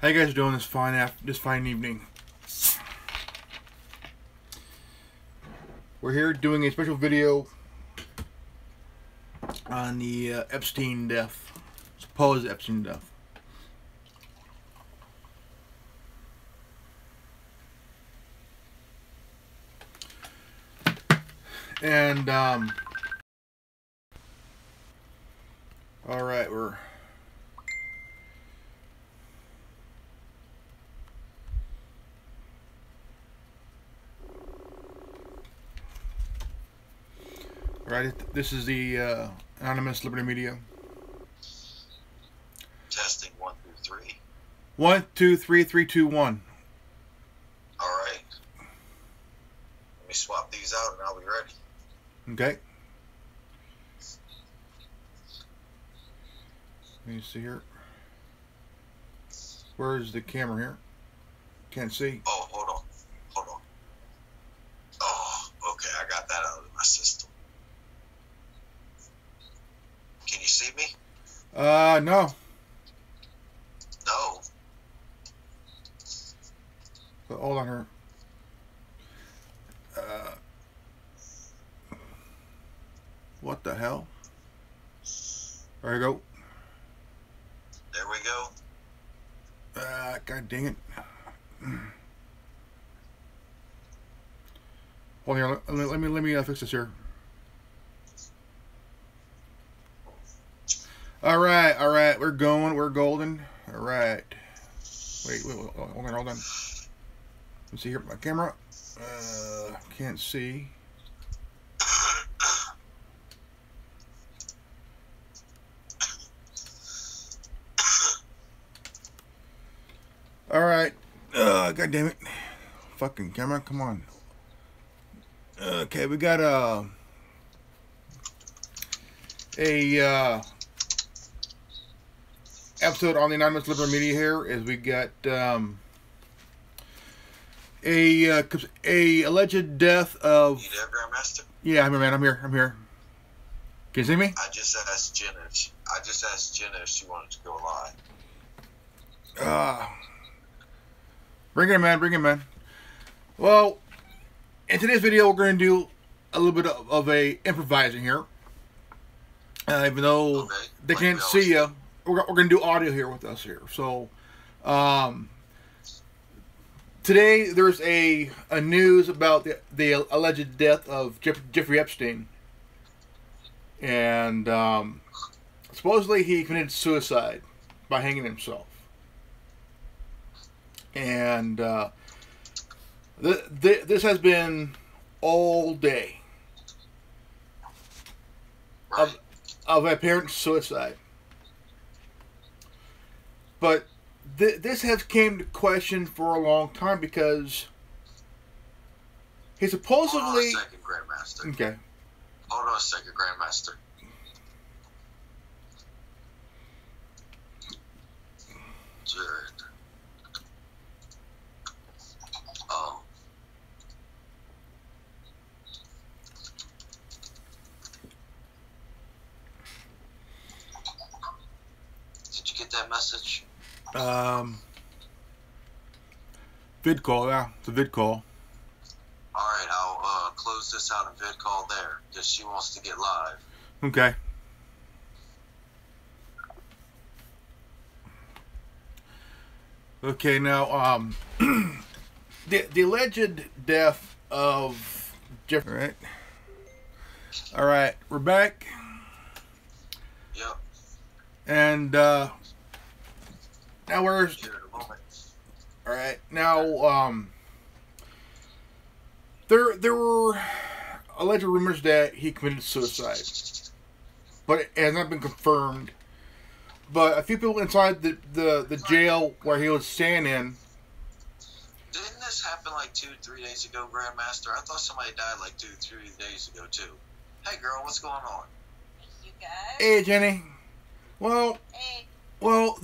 How you guys doing this fine evening? We're here doing a special video on the Epstein death, supposed Epstein death. And all right, we're right. This is the Anonymous Liberty Media. Testing 1, 2, 3. 1, 2, 3, 3, 2, 1. All right. Let me swap these out and I'll be ready. Okay. Let me see here. Where's the camera here? Can't see. Oh, hold on. Hold on. Oh, okay. I got that out of my system. Can you see me? No. No. But hold on here. What the hell? There you go. There we go. God dang it. Hold on here. Let me fix this here. All right. We're going. We're golden. All right. Wait. Hold on. Let's see here. My camera. Can't see. All right. God damn it. Fucking camera. Come on. Okay, we got a episode on the Anonymous Liberty Media here. Is we got a alleged death of. You there, Grandmaster? Yeah, I'm here, man. I'm here. Can you see me? I just asked Jenna if she wanted to go live. Bring it in, man. Well, in today's video, we're going to do a little bit of a improvising here. Even though they can't see you, we're going to do audio here with us here. So, today there's a news about the alleged death of Jeffrey Epstein, and supposedly he committed suicide by hanging himself. And this has been all day of apparent suicide. But this has came to question for a long time because he supposedly... Hold on a second, Grandmaster. Okay. Hold on a second, Grandmaster. Jared. Did you get that message? Vid call, yeah. It's a vid call. Alright, I'll close this out and vid call there, because she wants to get live. Okay. Okay, now, the alleged death of Jeffrey, all right, we're back. Yep. And, now we're... Here in a moment. All right, now, there were alleged rumors that he committed suicide, but it has not been confirmed. But a few people inside the jail where he was staying in. Didn't this happen like 2-3 days ago, Grandmaster? I thought somebody died like 2-3 days ago too. Hey girl, what's going on? You guys? Hey Jenny. Well, Hey. Well,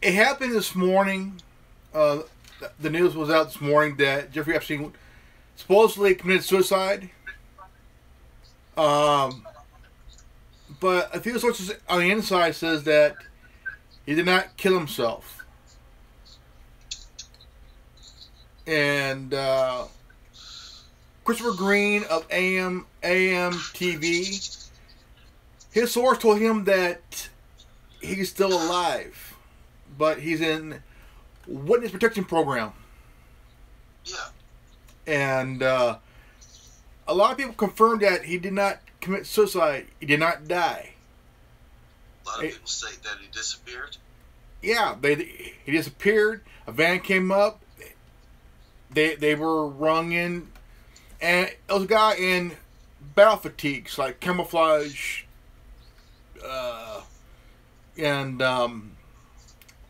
it happened this morning. The news was out this morning that Jeffrey Epstein supposedly committed suicide. But a few sources on the inside says that he did not kill himself. And Christopher Green of AM TV, his source told him that he's still alive, but he's in witness protection program. Yeah. And a lot of people confirmed that he did not commit suicide. He did not die. A lot of people say that he disappeared. Yeah, he disappeared. A van came up. They were rung in, and it was a guy in battle fatigues, like camouflage, and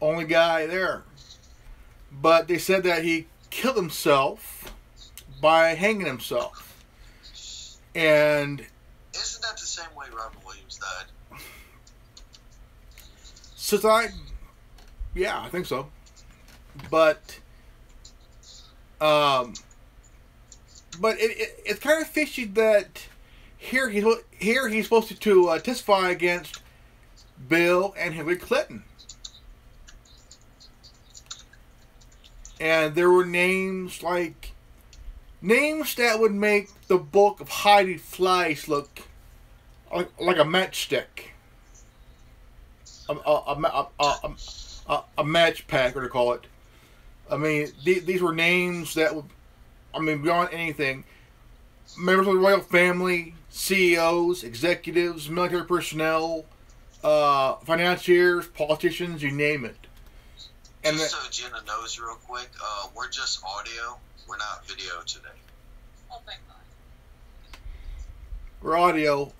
only guy there. But they said that he killed himself by hanging himself. And isn't that the same way Robin Williams died? Suicide? Yeah, I think so. But it's kind of fishy that here he's supposed to testify against Bill and Hillary Clinton, and there were names that would make the bulk of Heidi Fleiss look like a matchstick, a match pack, or to call it. I mean, these were names that would, I mean, beyond anything, members of the royal family, CEOs, executives, military personnel, financiers, politicians, you name it. And just so Jenna knows real quick, we're just audio. We're not video today. Oh, thank God. We're audio.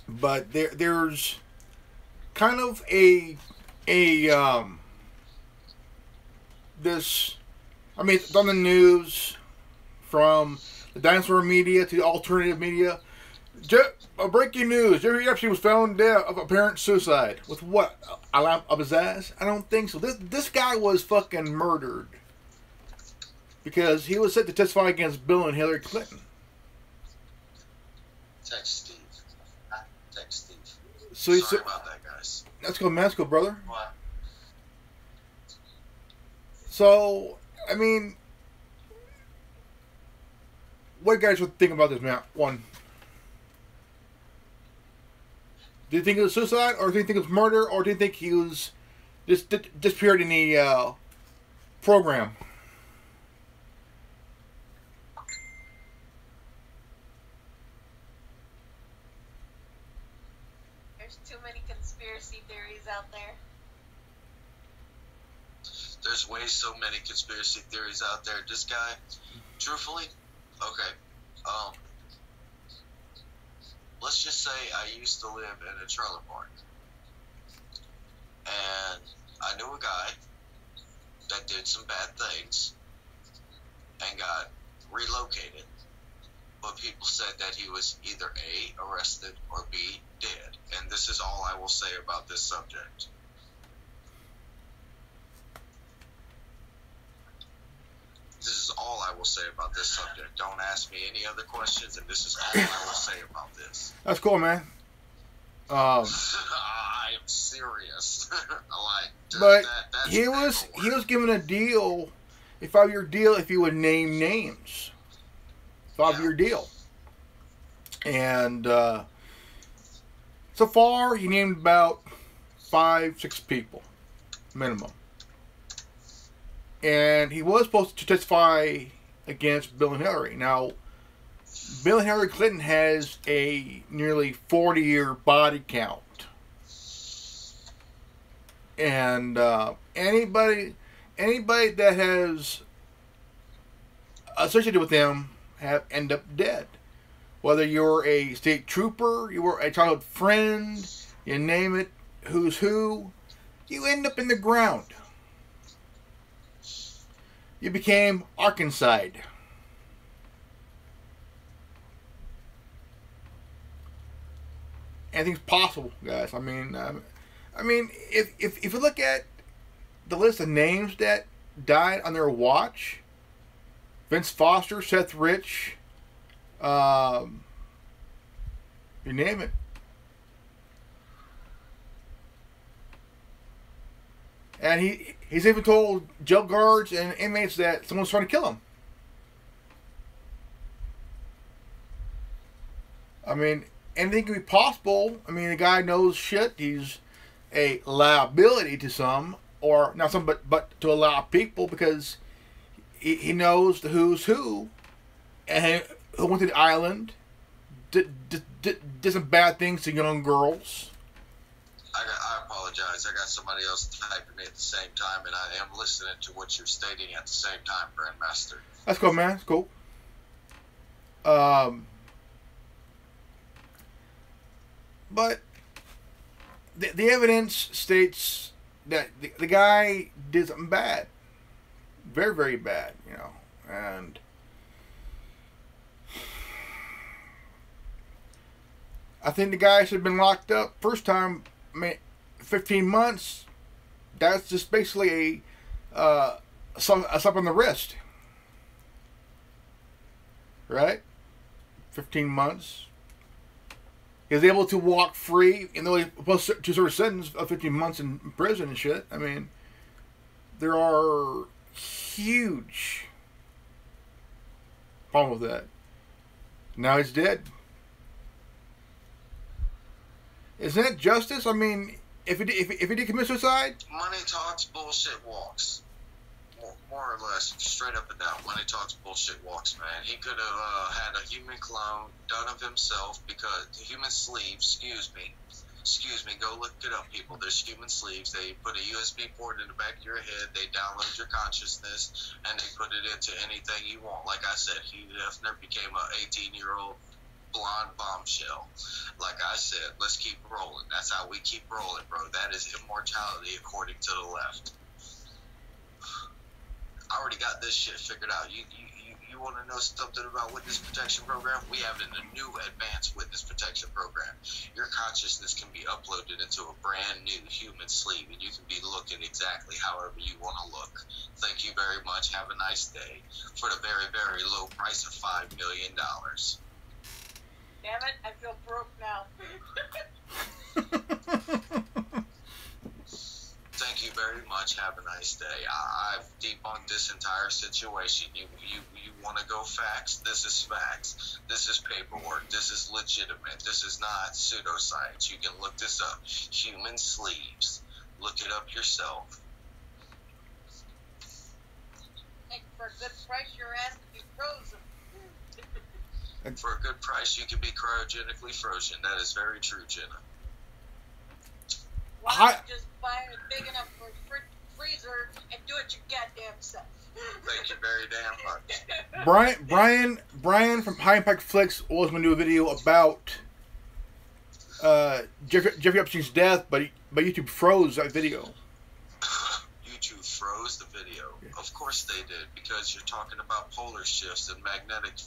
But there's kind of this, I mean, it's on the news, from the dinosaur media to the alternative media. Breaking news: Jeffrey Epstein was found dead of apparent suicide. With what? A lamp up his ass? I don't think so. This guy was fucking murdered because he was set to testify against Bill and Hillary Clinton. Text Steve. Text Steve. Sorry about that, guys. That's cool, man. That's cool, brother. What? So, I mean, what guys would think about this, man? One, do you think it was suicide, or do you think it was murder, or do you think he was just disappeared in the program? There's too many conspiracy theories out there. There's way so many conspiracy theories out there. This guy, truthfully, okay, let's just say I used to live in a trailer park, and I knew a guy that did some bad things and got relocated, but people said that he was either A, arrested, or B, dead, and this is all I will say about this subject. This is all I will say about this subject. Don't ask me any other questions, and this is all I will say about this. That's cool, man. I am serious. But he was given a deal, a 5-year deal, if he would name names. 5-year deal. And so far, he named about 5-6 people, minimum. And he was supposed to testify against Bill and Hillary. Now, Bill and Hillary Clinton has a nearly 40-year body count. And anybody that has associated with them have end up dead. Whether you're a state trooper, you were a childhood friend, you name it, who's who, you end up in the ground. You became Arkanside. Anything's possible, guys. I mean, if you look at the list of names that died on their watch, Vince Foster, Seth Rich, you name it. And he's even told jail guards and inmates that someone's trying to kill him. I mean, anything can be possible. I mean, the guy knows shit. He's a liability to some, or not some, but to a lot of people, because he knows the who's who, and who went to the island, did some bad things to young girls. I apologize. I got somebody else typing me at the same time, and I am listening to what you're stating at the same time, Grandmaster. That's cool, man. That's cool. But the evidence states that the guy did something bad. Very, very bad, you know. And I think the guy should have been locked up first time. I mean, 15 months. That's just basically a slap on the wrist. Right? 15 months. He was able to walk free, even though he was to serve a sentence of 15 months in prison and shit. I mean, there are huge problems with that. Now he's dead. Isn't that justice? I mean, if he did commit suicide? Money talks, bullshit walks. More or less, straight up and down. Money talks, bullshit walks, man. He could have had a human clone done of himself, because the human sleeves, excuse me, go look it up, people. There's human sleeves. They put a USB port in the back of your head, they download your consciousness, and they put it into anything you want. Like I said, he never became an 18-year-old blonde bombshell. Like I said, let's keep rolling. That's how we keep rolling, bro. That is immortality according to the left. I already got this shit figured out. You want to know something about witness protection program? We have it in a new advanced witness protection program. Your consciousness can be uploaded into a brand new human sleeve, and you can be looking exactly however you want to look. Thank you very much. Have a nice day. For the very, very low price of $5 million. Damn it, I feel broke now. Thank you very much. Have a nice day. I've debunked this entire situation. You want to go facts? This is facts. This is paperwork. This is legitimate. This is not pseudoscience. You can look this up. Human sleeves. Look it up yourself. Hey, for a good price, your ass can be frozen. For a good price, you can be cryogenically frozen. That is very true, Jenna. Why don't you just buy it big enough for a freezer and do it your goddamn self? Thank you very damn much. Brian from High Impact Flicks was going to do a video about Jeffrey Epstein's death, but YouTube froze that video. YouTube froze the video. Yeah. Of course they did, because you're talking about polar shifts and magnetic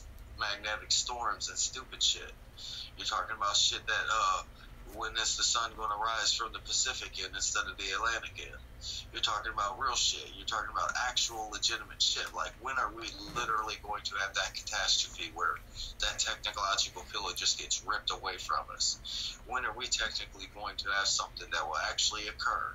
storms and stupid shit. You're talking about shit that when is the sun going to rise from the Pacific end instead of the Atlantic end? You're talking about real shit. You're talking about actual legitimate shit. Like, when are we literally going to have that catastrophe where that technological pillar just gets ripped away from us? When are we technically going to have something that will actually occur?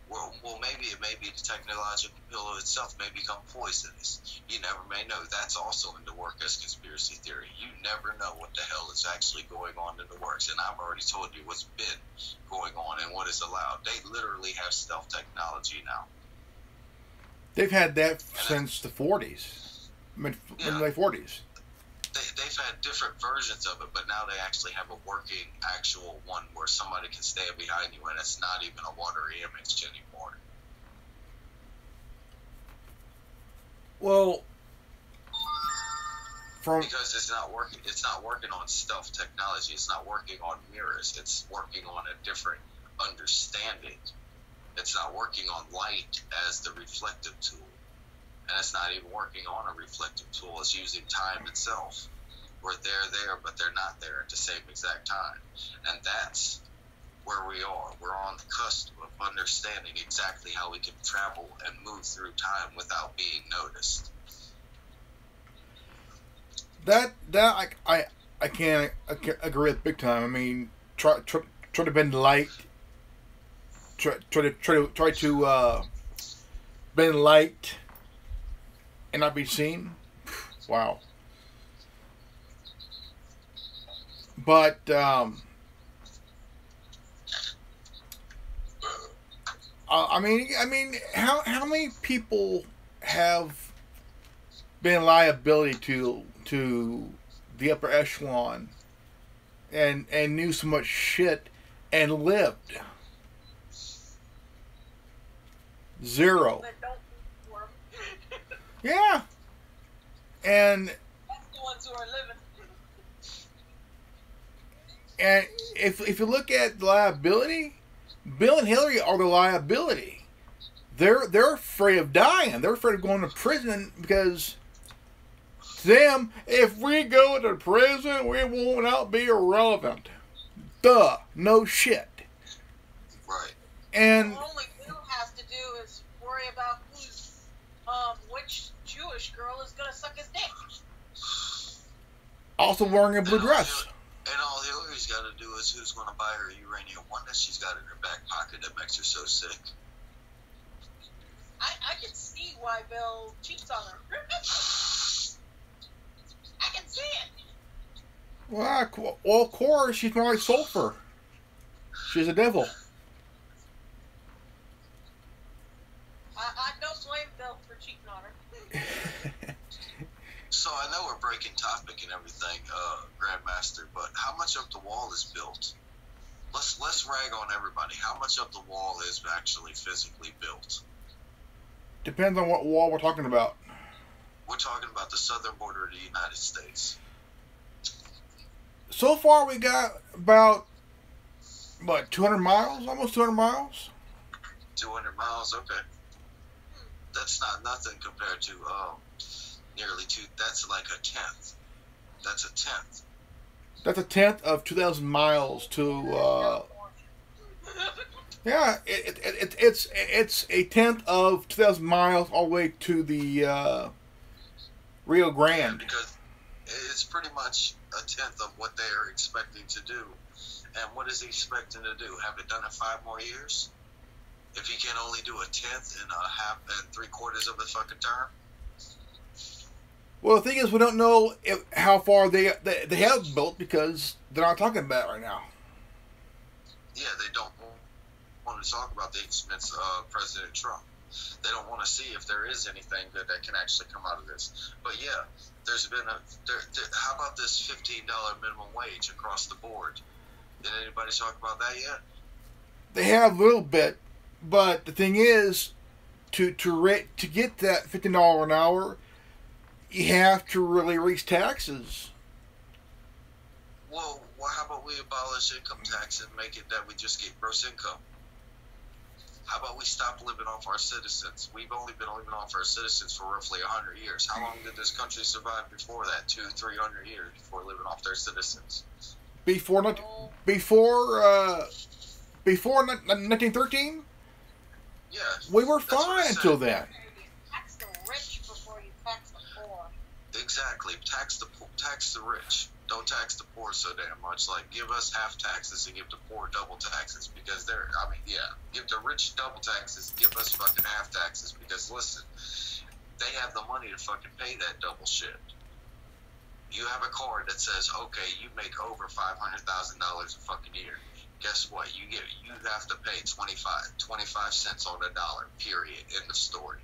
Well, maybe the technological pillow itself may become poisonous. You never may know. That's also in the work as conspiracy theory. You never know what the hell is actually going on in the works. And I've already told you what's been going on and what is allowed. They literally have stealth technology now. They've had that since the 40s. Mid late 40s. They've had different versions of it, but now they actually have a working actual one where somebody can stand behind you and it's not even a watery image anymore. Well, because it's not working on stealth technology. It's not working on mirrors. It's working on a different understanding. It's not working on light as the reflective tool. And it's not even working on a reflective tool. It's using time itself. Where they're there, but they're not there at the same exact time. And that's where we are. We're on the cusp of understanding exactly how we can travel and move through time without being noticed. That I can't agree with big time. I mean, try to bend light try to bend light and not be seen. Wow. But I mean, how many people have been liability to the upper echelon and knew so much shit and lived? Zero. But don't work. Yeah. And That's the ones who are living. and if you look at the liability, Bill and Hillary are the liability. They're afraid of dying. They're afraid of going to prison because to them, if we go to prison, we will not be irrelevant. Duh. No shit. Right. And All only Bill has to do is worry about which Jewish girl is gonna suck his dick. also wearing a blue dress. And all Hillary's got to do is who's going to buy her uranium one that she's got in her back pocket that makes her so sick. I can see why Bill cheats on her. I can see it. Well, of course, she's more like sulfur. She's a devil. I don't blame Bill for cheating on her. So I know we're breaking topic and everything, Grandmaster, but how much of the wall is built? Let's rag on everybody. How much of the wall is actually physically built? Depends on what wall we're talking about. We're talking about the southern border of the United States. So far, we got about, 200 miles? Almost 200 miles? 200 miles, okay. That's not nothing compared to nearly two. That's like a tenth. That's a tenth. That's a tenth of 2,000 miles to, yeah, it's a tenth of 2,000 miles all the way to the Rio Grande. Because it's pretty much a tenth of what they are expecting to do. And what is he expecting to do? Have it done in 5 more years? If he can only do a tenth and a half and 3/4 of a fucking term? Well, the thing is, we don't know how far they have built because they're not talking about it right now. Yeah, they don't want to talk about the expense of President Trump. They don't want to see if there is anything good that can actually come out of this. But yeah, there's been how about this $15 minimum wage across the board? Did anybody talk about that yet? They have a little bit, but the thing is, to get that $15 an hour, you have to really raise taxes. Well, how about we abolish income tax and make it that we just get gross income? How about we stop living off our citizens? We've only been living off our citizens for roughly 100 years. How long did this country survive before that? 200-300 years before living off their citizens. Before 1913? Yeah. We were fine until then. Tax the rich before you tax the poor. Exactly. Tax the rich. Don't tax the poor so damn much. Like, give us half taxes and give the poor double taxes because give the rich double taxes and give us fucking half taxes because, listen, they have the money to fucking pay that double shit. You have a card that says, okay, you make over $500,000 a fucking year. Guess what? You have to pay 25 cents on the dollar, period, end of story.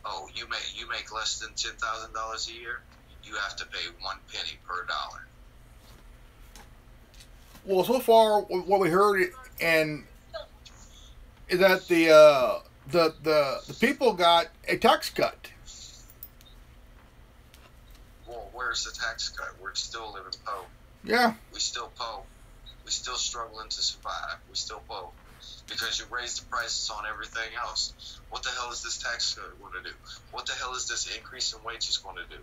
Oh, you make less than $10,000 a year? You have to pay 1 penny per dollar. Well, so far, what we heard and is that the people got a tax cut. Well, where's the tax cut? We're still living poor. Yeah. We still poor. We still struggling to survive. We still poor. Because you raise the prices on everything else. What the hell is this tax cut going to do? What the hell is this increase in wages going to do?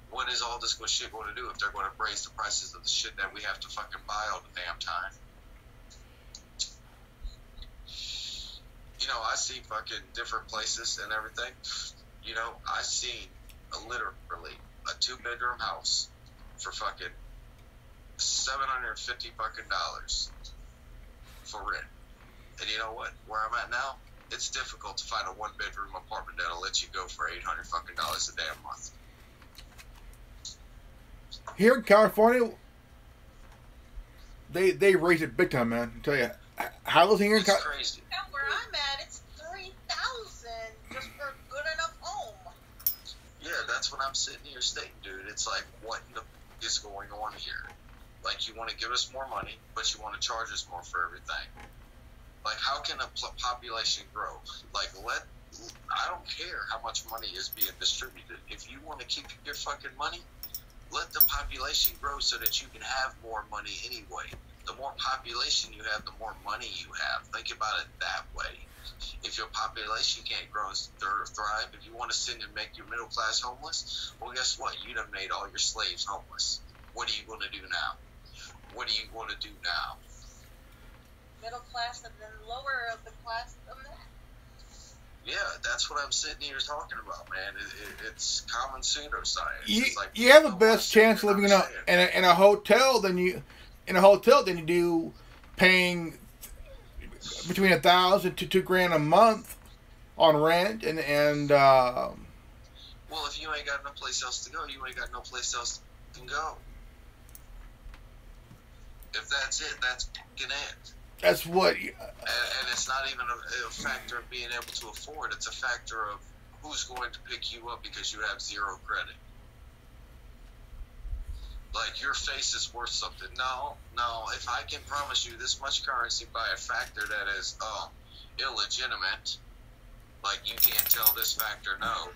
What is all this shit going to do if they're going to raise the prices of the shit that we have to fucking buy all the damn time? You know, I see fucking different places and everything. You know, I seen literally a 2-bedroom house for fucking $750 fucking dollars for rent. And you know what? Where I'm at now, it's difficult to find a one-bedroom apartment that'll let you go for $800 fucking dollars a damn month. Here in California, they raise it big time, man. I tell you, housing here in It's crazy. Now where I'm at, it's $3,000 just for a good enough home. Yeah, that's what I'm sitting here stating, dude. It's like, what in the is going on here? Like, you want to give us more money, but you want to charge us more for everything. Like, how can a population grow? Like, I don't care how much money is being distributed. If you want to keep your fucking money, let the population grow so that you can have more money anyway. The more population you have, the more money you have. Think about it that way. If your population can't grow and thrive, if you want to sit and make your middle class homeless, well, guess what? You done made all your slaves homeless. What are you going to do now? What are you going to do now? Middle class and then lower of the class than that. Yeah, that's what I'm sitting here talking about, man. It's common pseudoscience. You have the best chance living in a hotel than you do paying between $1,000 to $2,000 a month on rent and. Well, if you ain't got no place else to go, you ain't got no place else to go. If that's it, that's fucking it. That's what. And it's not even a factor of being able to afford. It's a factor of who's going to pick you up because you have zero credit. Like, your face is worth something. No. If I can promise you this much currency by a factor that is illegitimate, like you can't tell this factor no,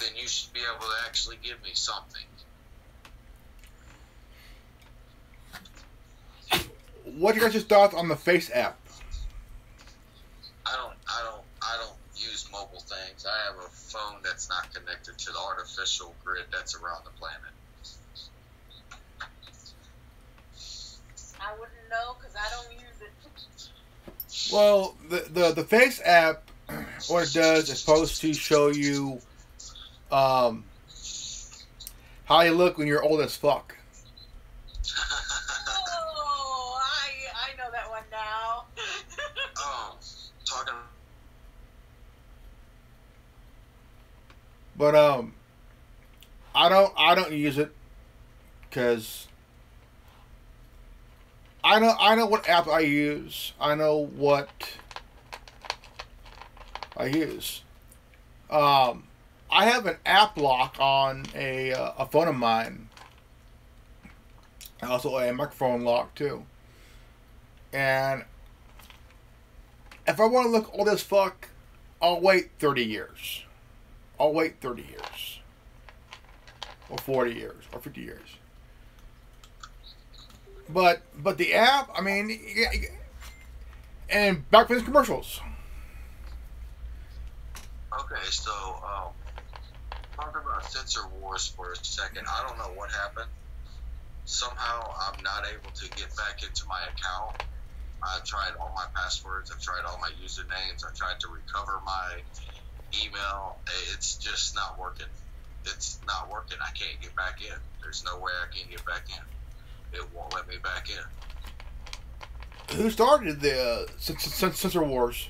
then you should be able to actually give me something. What are your guys' thoughts on the Face app? I don't use mobile things. I have a phone that's not connected to the artificial grid that's around the planet. I wouldn't know because I don't use it. Well, the Face app, what it does is supposed to show you how you look when you're old as fuck. Oh, I know that one now. Talking. But I don't use it because I know what app I use. I know what I use. I have an app lock on a phone of mine. Also a microphone lock too. And if I want to look old as fuck, I'll wait 30 years. I'll wait 30 years. Or 40 years. Or 50 years. But the app, I mean, and back for these commercials. Okay, so talking about sensor wars for a second. I don't know what happened. Somehow I'm not able to get back into my account. I've tried all my passwords. I've tried all my usernames. I've tried to recover my email. It's just not working. It's not working. I can't get back in. There's no way I can get back in. It won't let me back in. Who started the sensor wars?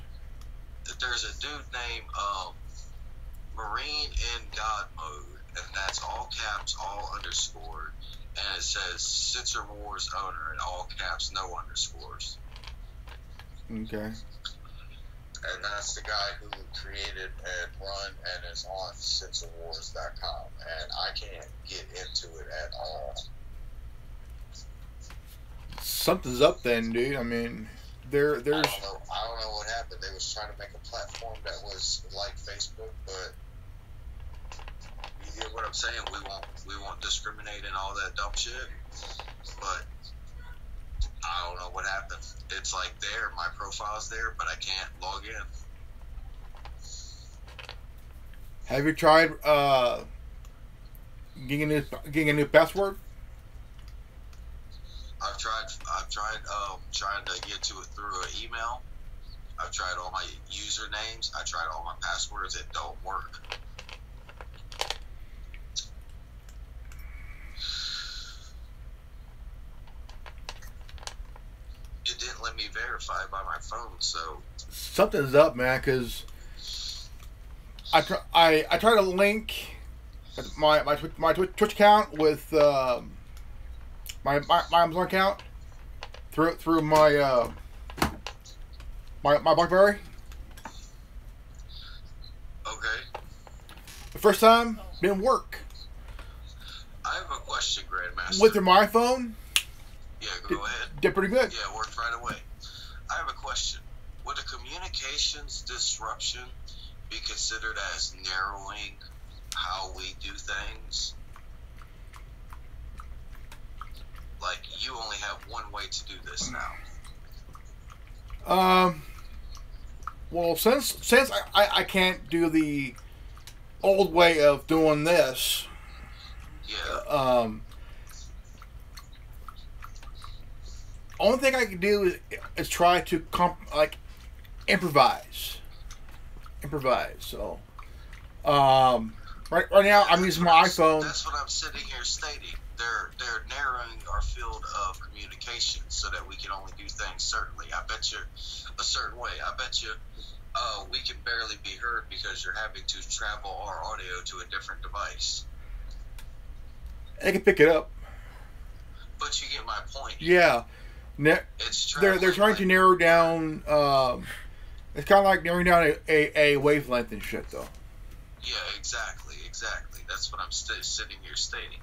There's a dude named Marine in God Mode, and that's all caps, all underscored, and it says Sensor Wars owner in all caps, no underscores. Okay. And that's the guy who created and run and is on sensorwars.com, and I can't get into it at all. Something's up then, dude. I mean, there's. I don't know what happened. They was trying to make a platform that was like Facebook, but you get what I'm saying. We won't discriminate and all that dumb shit. But I don't know what happened. It's like there, my profile's there, but I can't log in. Have you tried getting a new password? I've tried trying to get to it through an email. I've tried all my usernames. I tried all my passwords. It don't work. It didn't let me verify Wi-Fi by my phone, so something's up, man. Because I try to link my Twitch account with my Amazon account through my my BlackBerry. okay. The first time didn't work. I have a question, Grandmaster. With my phone, Yeah, go ahead. did pretty good. Yeah, it worked right away. I have a question. Would a communications disruption be considered as narrowing how we do things? Like, you only have one way to do this now. Well, since I can't do the old way of doing this, Yeah. only thing I can do is try to improvise. So, right now I'm using my iPhone. That's what I'm sitting here stating. They're narrowing our field of communication so that we can only do things certainly. I bet you a certain way. I bet you we can barely be heard because you're having to travel our audio to a different device. They can pick it up. But you get my point. Yeah, It's they're trying to narrow down. It's kind of like narrowing down a wavelength and shit, though. Yeah, exactly. That's what I'm sitting here stating.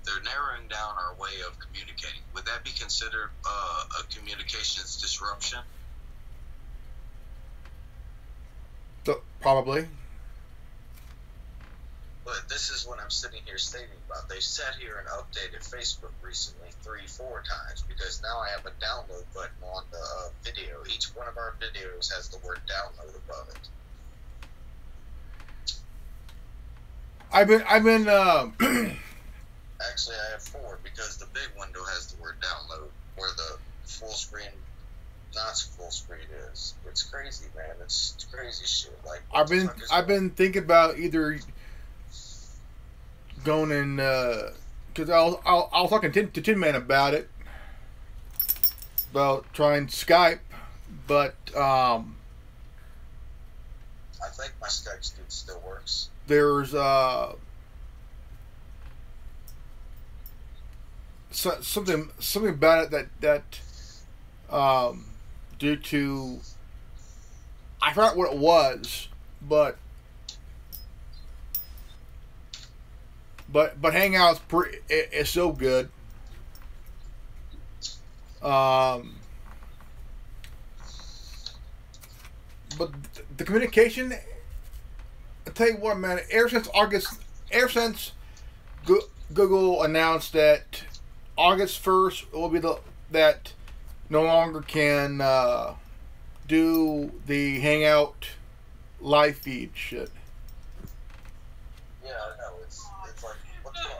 They're narrowing down our way of communicating. Would that be considered a communications disruption? So, probably. But this is what I'm sitting here stating about. They sat here and updated Facebook recently 3-4 times because now I have a download button on the video. Each one of our videos has the word download above it. I've been Actually, I have 4 because the big window has the word download where the full screen, not full screen is. It's crazy, man. It's crazy shit. Like I've been thinking about either going and because I was talking to Tin Man about it, about trying Skype, but I think my Skype still works. there's something about it that due to, I forgot what it was, but Hangout's it's so good. But the communication, I tell you what, man. Ever since Google announced that August 1st will be that no longer can do the Hangout live feed shit. Yeah, I know. It's like, what's wrong?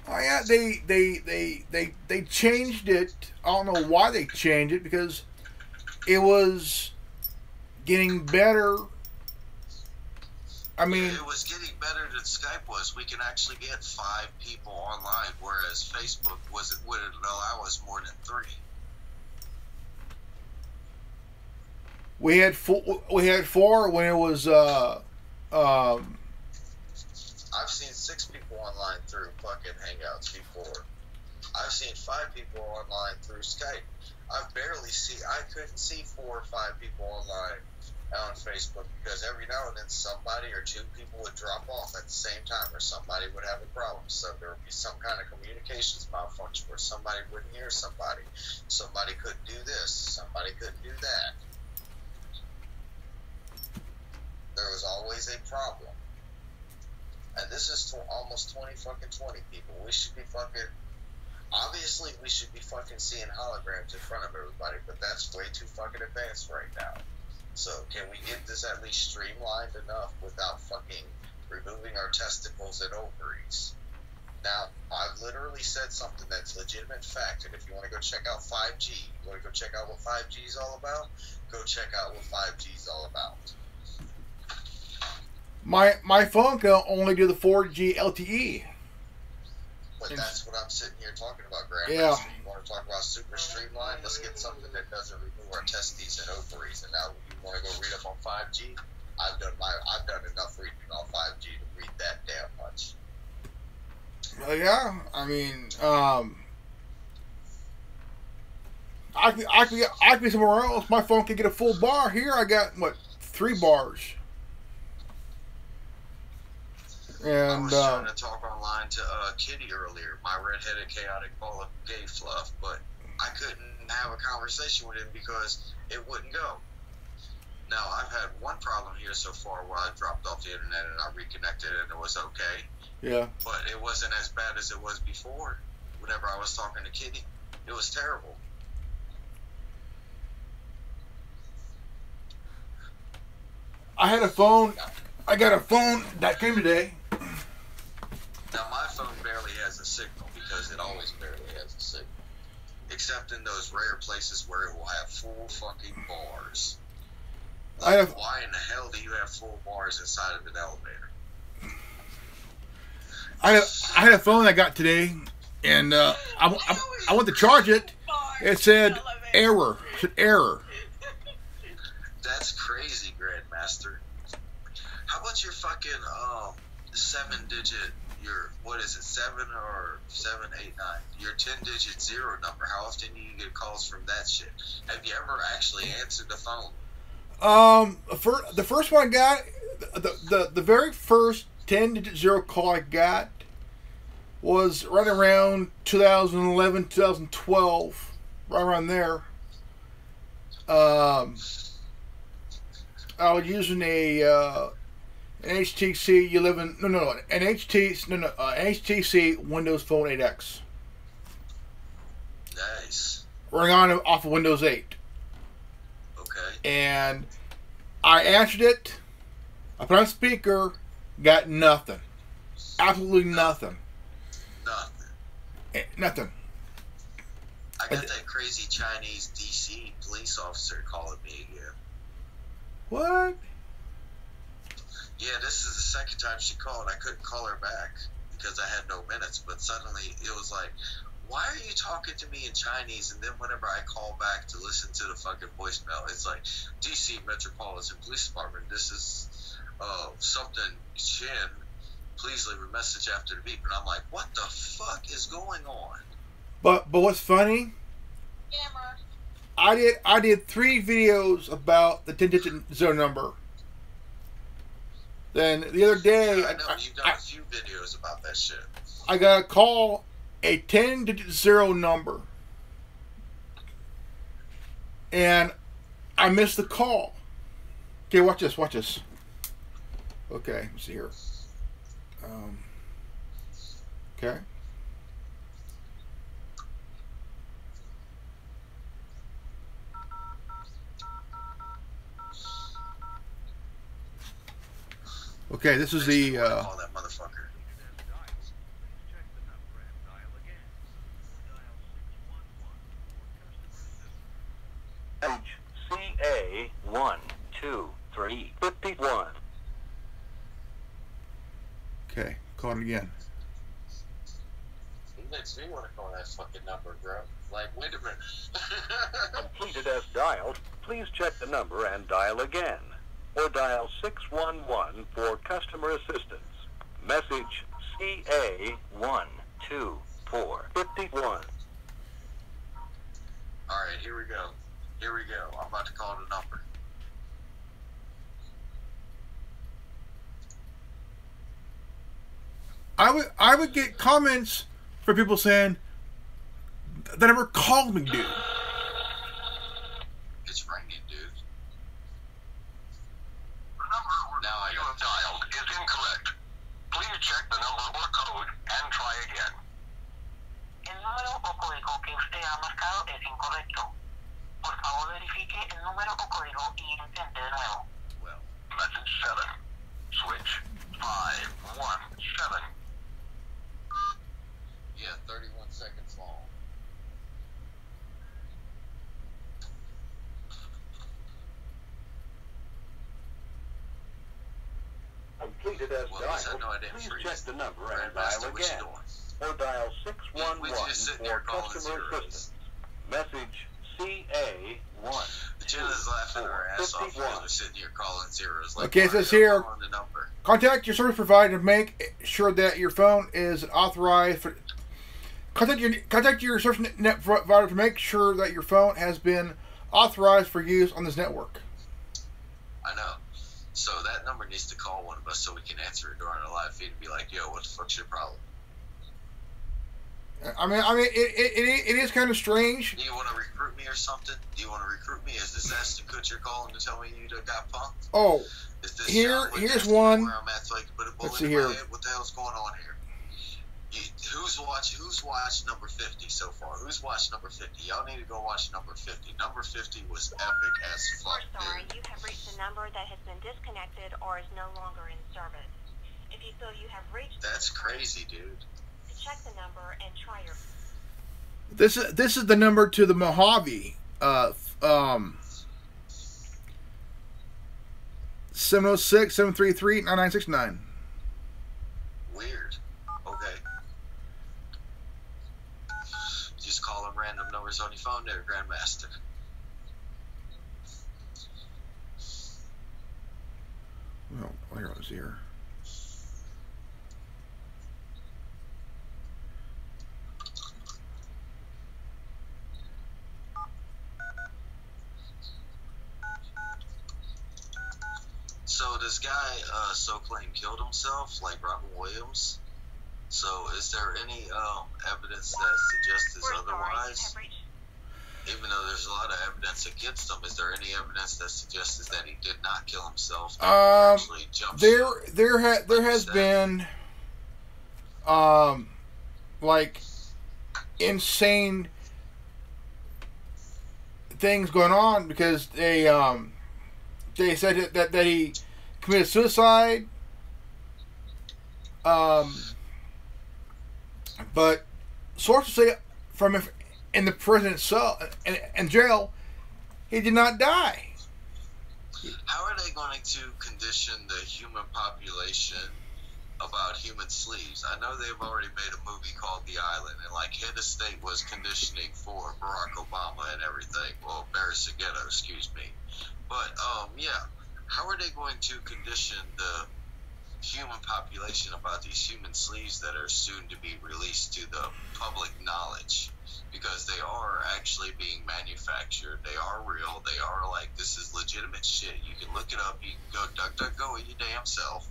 Oh yeah, they changed it. I don't know why they changed it, because it was getting better. I mean, it was getting better than Skype was. We can actually get 5 people online, whereas Facebook wouldn't allow us more than 3. we had 4 when it was I've seen 6 people online through fucking Hangouts before. I've seen 5 people online through Skype. I couldn't see 4 or 5 people online on Facebook because every now and then somebody or 2 people would drop off at the same time, or somebody would have a problem. So there would be some kind of communications malfunction where somebody wouldn't hear somebody. Somebody couldn't do this. Somebody couldn't do that. There was always a problem. And this is almost 20 people. We should be obviously we should be seeing holograms in front of everybody, but that's way too fucking advanced right now. So can we get this at least streamlined enough without removing our testicles and ovaries? Now, I've literally said something that's legitimate fact, and if you want to go check out 5G, you want to go check out what 5G is all about, go check out what 5G is all about. my phone can only do the 4G LTE. but And, that's what I'm sitting here talking about, Grandmaster. yeah. You want to talk about super streamlined? Let's get something that doesn't remove our testes and ovaries. And now you want to go read up on 5G? I've done enough reading on 5G to read that damn much. Yeah, I mean, I could be somewhere else. My phone can get a full bar. Here, I got what, 3 bars. And I was trying to talk online to Kitty earlier, my redheaded chaotic ball of gay fluff, but I couldn't have a conversation with him because it wouldn't go. Now, I've had one problem here so far where I dropped off the internet and I reconnected and it was okay. Yeah. But it wasn't as bad as it was before whenever I was talking to Kitty. It was terrible. I had a phone. I got a phone that came today. Now, my phone barely has a signal because it always barely has a signal. Except in those rare places where it will have full fucking bars. Like, why in the hell do you have full bars inside of an elevator? I had a phone I got today, and I went to charge it. It said error. It said error. That's crazy, Grandmaster. How about your fucking 7-digit, what is it, 7 or 789? Your 10-digit zero number. How often do you get calls from that shit? Have you ever actually answered the phone? The first one I got, the very first 10-digit zero call I got was right around 2011, 2012, right around there. I was using an HTC HTC Windows Phone 8X. Nice. Running on off of Windows 8. Okay. And I answered it. I put on speaker. Got nothing. Absolutely nothing. Nothing. I got that crazy Chinese DC police officer calling me again. What? Yeah, this is the second time she called. I couldn't call her back because I had no minutes, but suddenly it was like, why are you talking to me in Chinese? And then whenever I call back to listen to the fucking voicemail, it's like, DC Metropolitan Police Department, this is something Chin. Please leave a message after the beep. And I'm like, what the fuck is going on? But what's funny? Camera. I did 3 videos about the 10-digit zero number. Then the other day, yeah, I know you've done a few videos about that shit. I got a call, a 10-digit zero number, and I missed the call. Okay, watch this. Watch this. Okay, let's see here. Okay. Okay, this is the. Call that motherfucker. HCA 12351. Okay, call it again. It makes me want to call that fucking number, bro. Like, wait a minute. Completed as dialed. Please check the number and dial again. Or dial 611 for customer assistance. Message CA 12451. Alright, here we go. Here we go. I'm about to call the number. I would get comments for people saying that never called me, dude. It's ringing, dude. The number Now I you have dialed is incorrect. Please check the number or code and try again. El número o código que usted ha marcado es incorrecto. Por favor, verifique el número o código y intente de nuevo. Well, Message 7. Switch 517. yeah, 31 seconds long. Completed as Well, at least I dialed. know I didn't Please freeze. check the number and Grandmaster, dial what you again. doing? or dial We just 611 sitting for here calling customer zeros. assistance. Message CA1. Jenna's laughing her ass off 51. because we're sitting here calling zeros. Like, Okay, it why says are you here, calling the number? contact your service provider to make sure that your phone is authorized for. Contact your service net provider to make sure that your phone has been authorized for use on this network. I know. So that number needs to call one of us so we can answer it during a live feed and be like, yo, what the fuck's your problem? I mean, it is kind of strange. Do you want to recruit me or something? Do you want to recruit me? Is this Ashton Kutcher calling to tell me you got punked? Oh, Is this here's one. Where I'm at so I can put a bullet Let's see in here. my head? What the hell's going on here? Who's watched number 50 so far? Who's watched number 50? Y'all need to go watch number 50. Number 50 was epic as fuck, We're sorry, dude. you have reached a number that has been disconnected or is no longer in service. If you feel you have reached That's crazy, dude. check the number and try your... This is the number to the Mojave. 706-733-9969. Weird. Okay. Just calling random numbers on your phone there, Grandmaster. Oh, here it was here. So this guy so claimed killed himself, like Robin Williams. So is there any evidence that suggests We're sorry, you otherwise? have reached... Even though there's a lot of evidence against him, is there any evidence that suggests that he did not kill himself? That he actually jumped ship? There has been like insane things going on because they said that he committed suicide, but sources say from in the prison itself and jail he did not die. How are they going to condition the human population about human sleeves? I know they've already made a movie called The Island, and like Head of State was conditioning for Barack Obama and everything. Well, Barry Seguetto, excuse me. But yeah, how are they going to condition the human population about these human sleeves that are soon to be released to the public knowledge? Because they are actually being manufactured. They are real. They are like, this is legitimate shit. You can look it up. You can go DuckDuckGo it your damn self.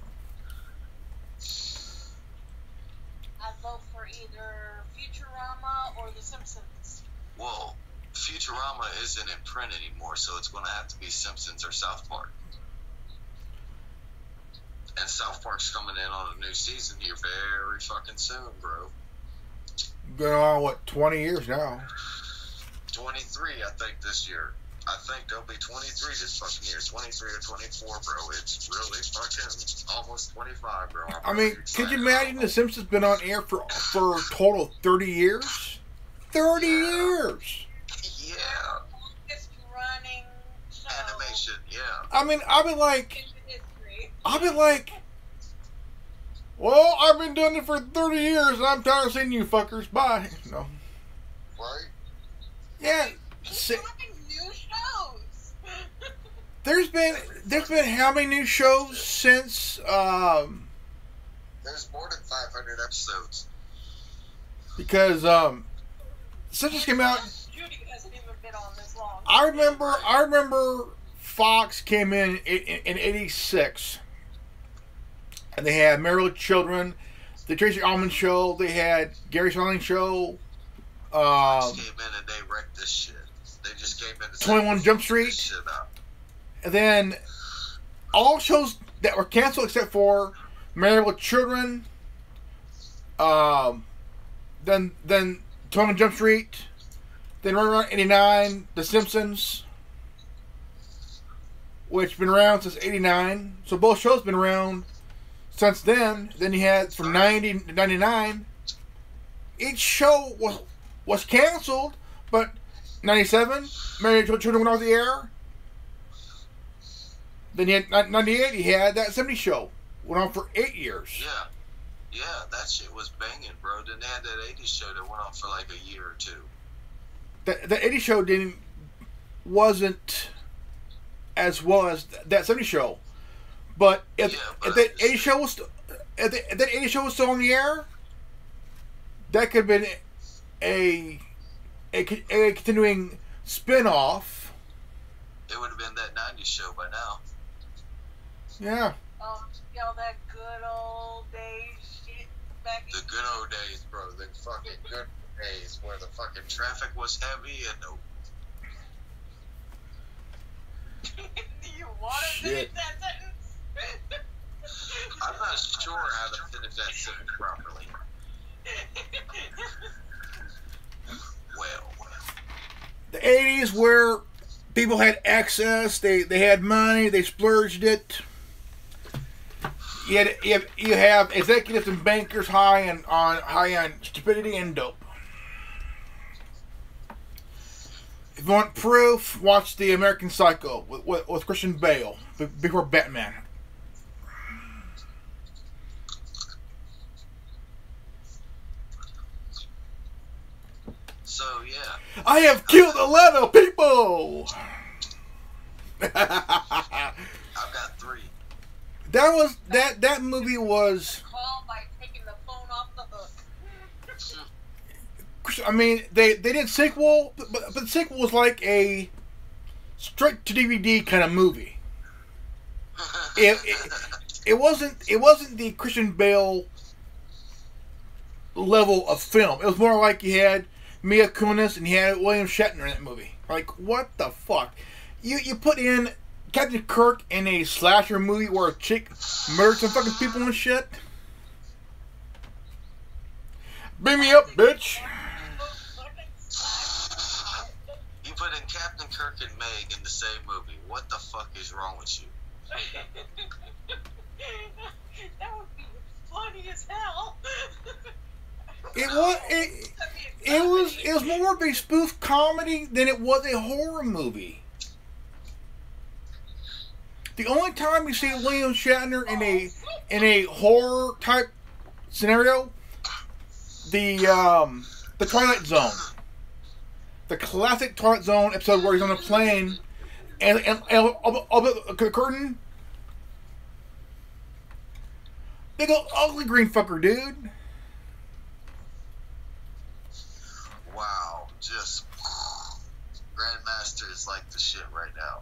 I vote for either Futurama or The Simpsons. Well, Futurama isn't in print anymore, so it's going to have to be Simpsons or South Park. And South Park's coming in on a new season here very fucking soon, bro. Going on, what, 20 years now? 23, I think, this year. I think they'll be 23 this fucking year. 23 or 24, bro. It's really fucking almost 25, bro. I mean, could you imagine The Simpsons been on air for a total of 30 years? 30 years! Yeah. Longest running show Animation, yeah. I mean, I'll be like, history. well, I've been doing it for 30 years and I'm tired of seeing you fuckers. Bye. No. Right? Yeah. He's doing new shows. There's been how many new shows since There's more than 500 episodes. because Simpsons came out. Judy hasn't even been on this long. I remember Fox came in 86. And they had Married with Children, the Tracy Ullman Show. They had Gary Shandling Show. Fox came in and they wrecked this shit. They just came in and 21 said, Jump "Fuck Street." this shit up. And then all shows that were canceled except for Married with Children. Then 21 Jump Street. Then right around 89, The Simpsons, which been around since 89. So both shows been around since then. Then you had from 90 to 99. Each show was canceled, but 97, Married with Children went off the air. Then you had 98, you had that 70 show. Went on for 8 years. Yeah. Yeah, that shit was banging, bro. Then they had that 80s show that went on for like a year or two. The 80s show wasn't as well as that 70s show. But if that 80s show was if that 80s show was still on the air, that could have been a continuing spin-off. It would have been that 90s show by now. Yeah. You know, that good old days shit back in The good old days, bro. The fucking good days where the fucking traffic was heavy and the... You want to finish that sentence? I'm not sure how to finish that sentence properly. Well. The 80s where people had access, they had money, they splurged it. You have executives and bankers high on stupidity and dope. If you want proof, watch The American Psycho with Christian Bale before Batman. So yeah, I have killed 11 people. I've got 3. That movie was. Call by taking the phone off the hook. I mean, they did sequel, but the sequel was like a straight to DVD kind of movie. It wasn't the Christian Bale level of film. It was more like you had Mia Kunis and you had William Shatner in that movie. Like, what the fuck? You put in Captain Kirk in a slasher movie where a chick murdered some fucking people and shit? Beam me up, bitch. You put in Captain Kirk and Meg in the same movie. What the fuck is wrong with you? That would be funny as hell. It was more of a spoof comedy than it was a horror movie. The only time you see William Shatner in a horror type scenario, the Twilight Zone, the classic Twilight Zone episode where he's on a plane and the curtain, big old ugly green fucker, dude. Wow, just Grandmaster is like the shit right now.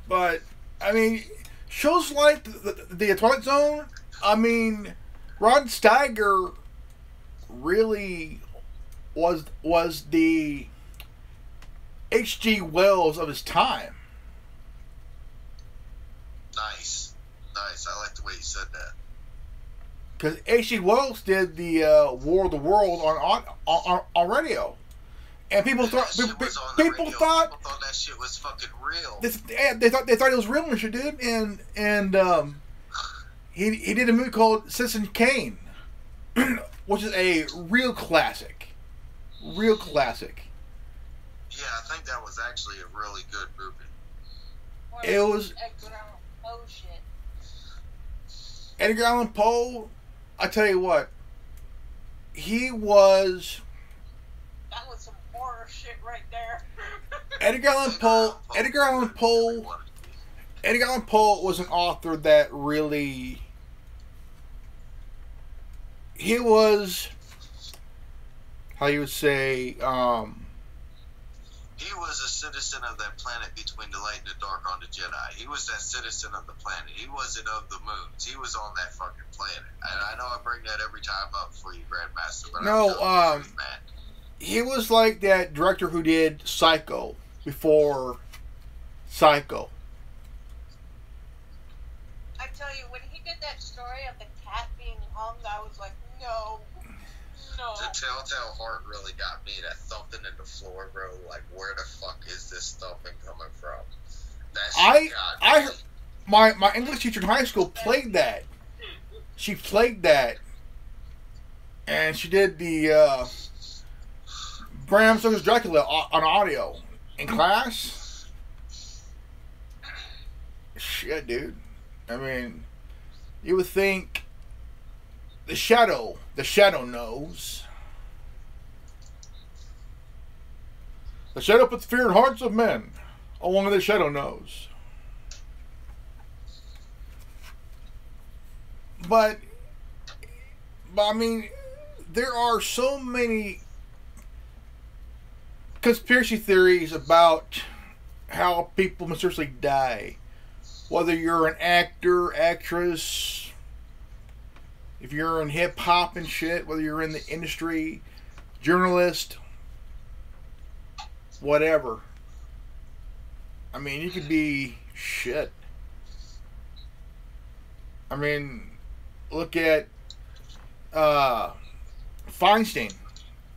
But I mean, shows like the Twilight Zone. I mean, Rod Steiger really was the H.G. Wells of his time. Nice. I like the way you said that. Because H.G. Wells did the War of the World on radio, and people thought people thought that shit was fucking real. They thought it was real and shit, dude. And he did a movie called Citizen Kane, which is a real classic. Yeah, I think that was actually a really good movie. It was Edgar Allan Poe. I tell you what, he was. That was some horror shit right there. Edgar Allan Poe was an author that really. He was. How you would say. He was a citizen of that planet between the light and the dark on the Jedi. He was that citizen of the planet. He wasn't of the moons. He was on that fucking planet. And I know I bring that every time up for you, Grandmaster, but man. He was like that director who did Psycho before Psycho. I tell you, when he did that story of the cat being hung, I was like, no. The telltale heart really got me. That thumping in the floor, bro. Like, where the fuck is this thumping coming from? That shit got me. My English teacher in high school played that. She played that, and she did the Bram Stoker's Dracula on audio in class. Shit, dude. I mean, you would think the shadow knows. The shadow puts fear in hearts of men. Only the shadow knows. But I mean, there are so many conspiracy theories about how people mysteriously die. Whether you're an actor, actress, if you're in hip hop and shit, whether you're in the industry, journalist, whatever. I mean, you could be shit. I mean, look at Feinstein,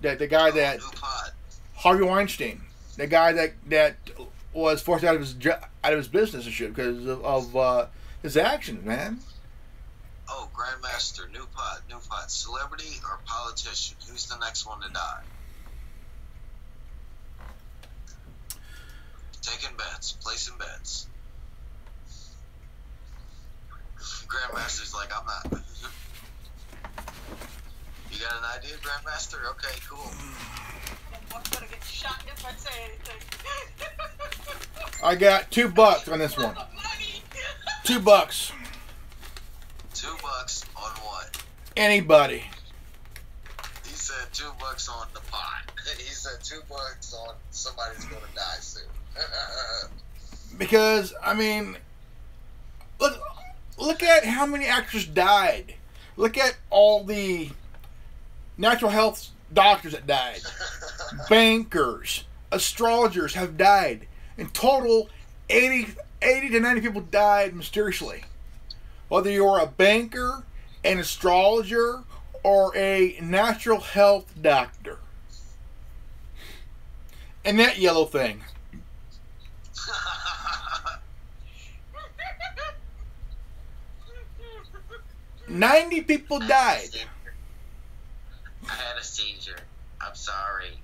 the guy that Harvey Weinstein, the guy that was forced out of his business and shit because of his actions, man. Oh, Grandmaster, new pot. Celebrity or politician? Who's the next one to die? Taking bets, placing bets. Grandmaster's like, I'm not. You got an idea, Grandmaster? Okay, cool. I'm gonna get shot if I say anything. I got $2 on this one. $2. $2 on what? Anybody. He said $2 on the pot. He said $2 on somebody's gonna die soon. Because I mean, look at how many actors died. Look at all the natural health doctors that died. Bankers, astrologers have died. In total, 80 to 90 people died mysteriously. Whether you're a banker, an astrologer, or a natural health doctor. And that yellow thing. 90 people died. I had a seizure. I'm sorry.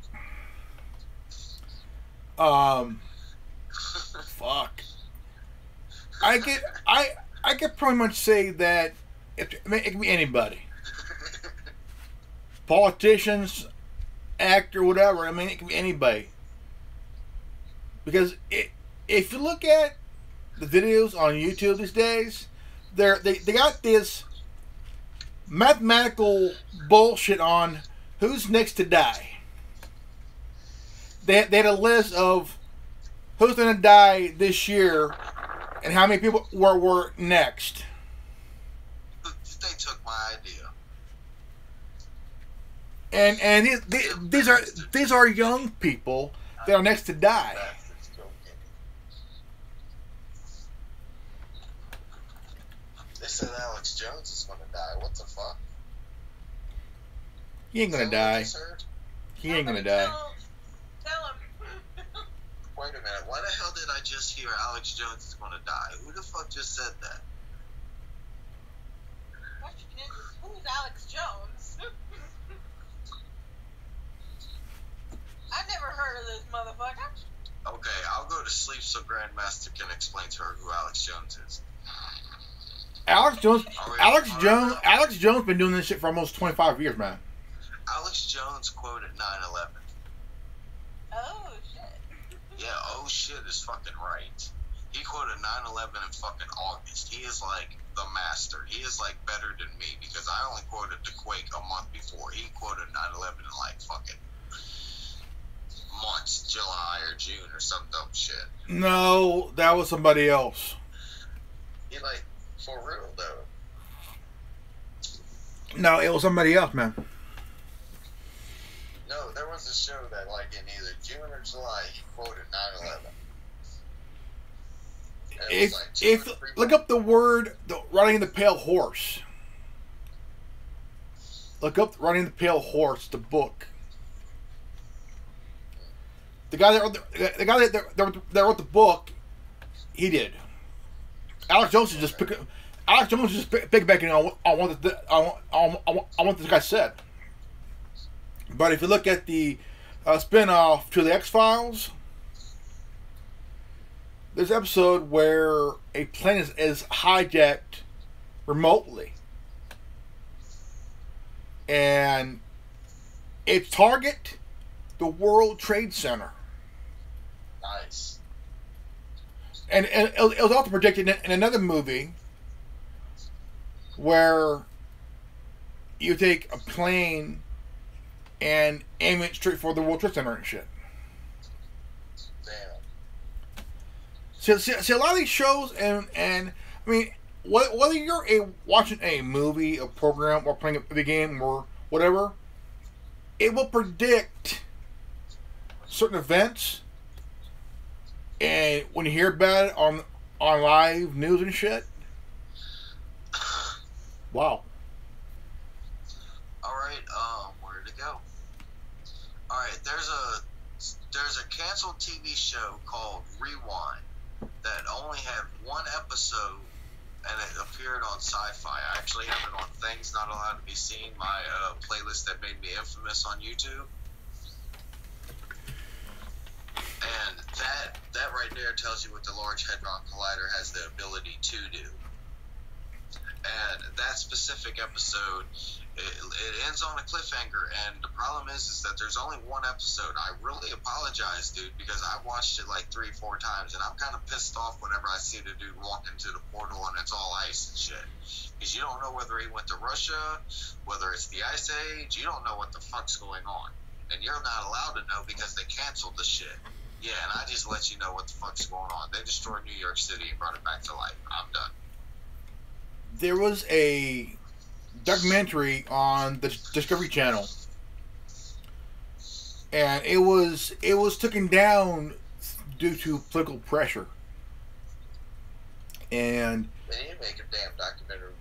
Fuck. I could pretty much say that it can be anybody. Politicians, actor, whatever. I mean, it can be anybody. Because if you look at the videos on YouTube these days, they got this mathematical bullshit on who's next to die. They had a list of who's going to die this year and how many people were next. They took my idea. And these are young people that are next to die. They said Alex Jones is going to die. What the fuck? He ain't going to die. He ain't going to die. Tell him. Wait a minute. Why the hell did I just hear Alex Jones is going to die? Who the fuck just said that? Question is, who's Alex Jones? I've never heard of this motherfucker. Okay, I'll go to sleep so Grandmaster can explain to her who Alex Jones is. Alex Jones been doing this shit for almost 25 years, man. Alex Jones quoted 9/11. Oh shit. Yeah, oh shit is fucking right. He quoted 9/11 in fucking August. He is like the master. He is like better than me because I only quoted the quake a month before. He quoted 9/11 in like fucking months, July or June or some dumb shit. No, that was somebody else. He like, for real though. No, it was somebody else, man. No, there was a show that like in either June or July he quoted 9/11. If look up the word riding the pale horse. Look up Riding the Pale Horse, the book. The guy that wrote the book, he did. Alex Jones is just piggybacking on what this guy said. But if you look at the spin-off to the X-Files, there's an episode where a plane is hijacked remotely. and its target, the World Trade Center. Nice. And it was also predicted in another movie where you take a plane and aim it straight for the World Trade Center and shit. Damn. See a lot of these shows, and I mean, whether you're watching a movie, a program, or playing a video game, or whatever, it will predict certain events, and when you hear about it on live news and shit, wow. All right, where to go? All right, there's a canceled TV show called Rewind that only had one episode, and it appeared on Sci-Fi. I actually have it on Things Not Allowed to Be Seen, my playlist that made me infamous on YouTube. And that right there tells you what the Large Hadron Collider has the ability to do. And that specific episode, it ends on a cliffhanger, and the problem is that there's only one episode. I really apologize, dude, because I watched it like 3-4 times, and I'm kind of pissed off whenever I see the dude walk into the portal and it's all ice and shit. Because you don't know whether he went to Russia, whether it's the Ice Age, you don't know what the fuck's going on. And you're not allowed to know because they canceled the shit. Yeah, and I just let you know what the fuck's going on. They destroyed New York City and brought it back to life. I'm done. There was a documentary on the Discovery Channel, and it was taken down due to political pressure. And They need to make a damn documentary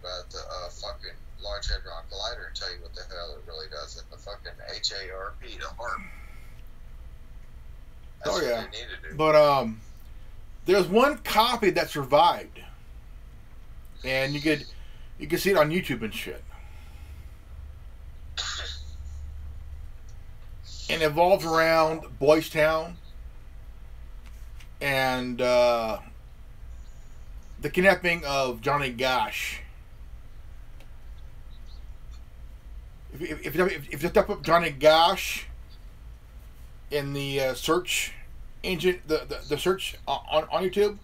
about the fucking Large Hadron Collider and tell you what the hell it really does. And the fucking HARP, the HARP. That's oh yeah, what they need to do. but there's one copy that survived, and you could see it on YouTube and shit. And it evolves around Boys Town and the kidnapping of Johnny Gosh. If you step up Johnny Gosh in the search engine, the search on YouTube,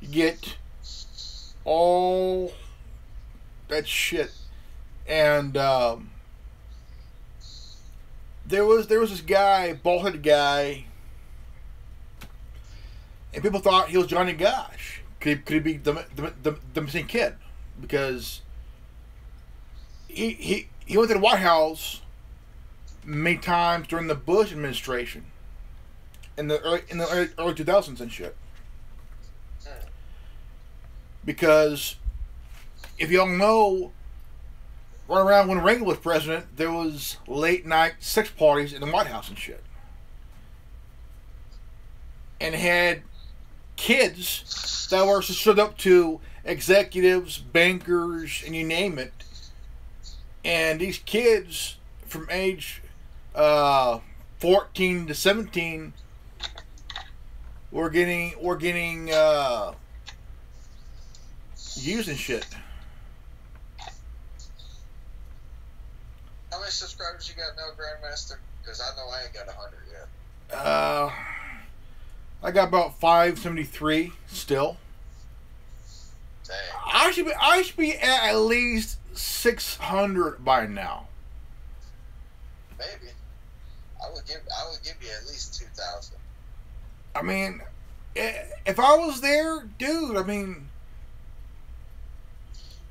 you get all that shit. And there was this guy, bald-headed guy, and people thought he was Johnny Gosh. Could he be the missing kid? Because he went to the White House many times during the Bush administration in the early 2000s and shit. Because if y'all know, right around when Reagan was president, there was late night sex parties in the White House and shit, and had kids that were stood up to executives, bankers, and you name it. And these kids from age 14 to 17 were getting used and shit. How many subscribers you got now, Grandmaster? Because I know I ain't got 100 yet. I got about 573 still. Dang. I should be at least 600 by now. Maybe. I would give you at least 2,000. I mean, if I was there, dude, I mean,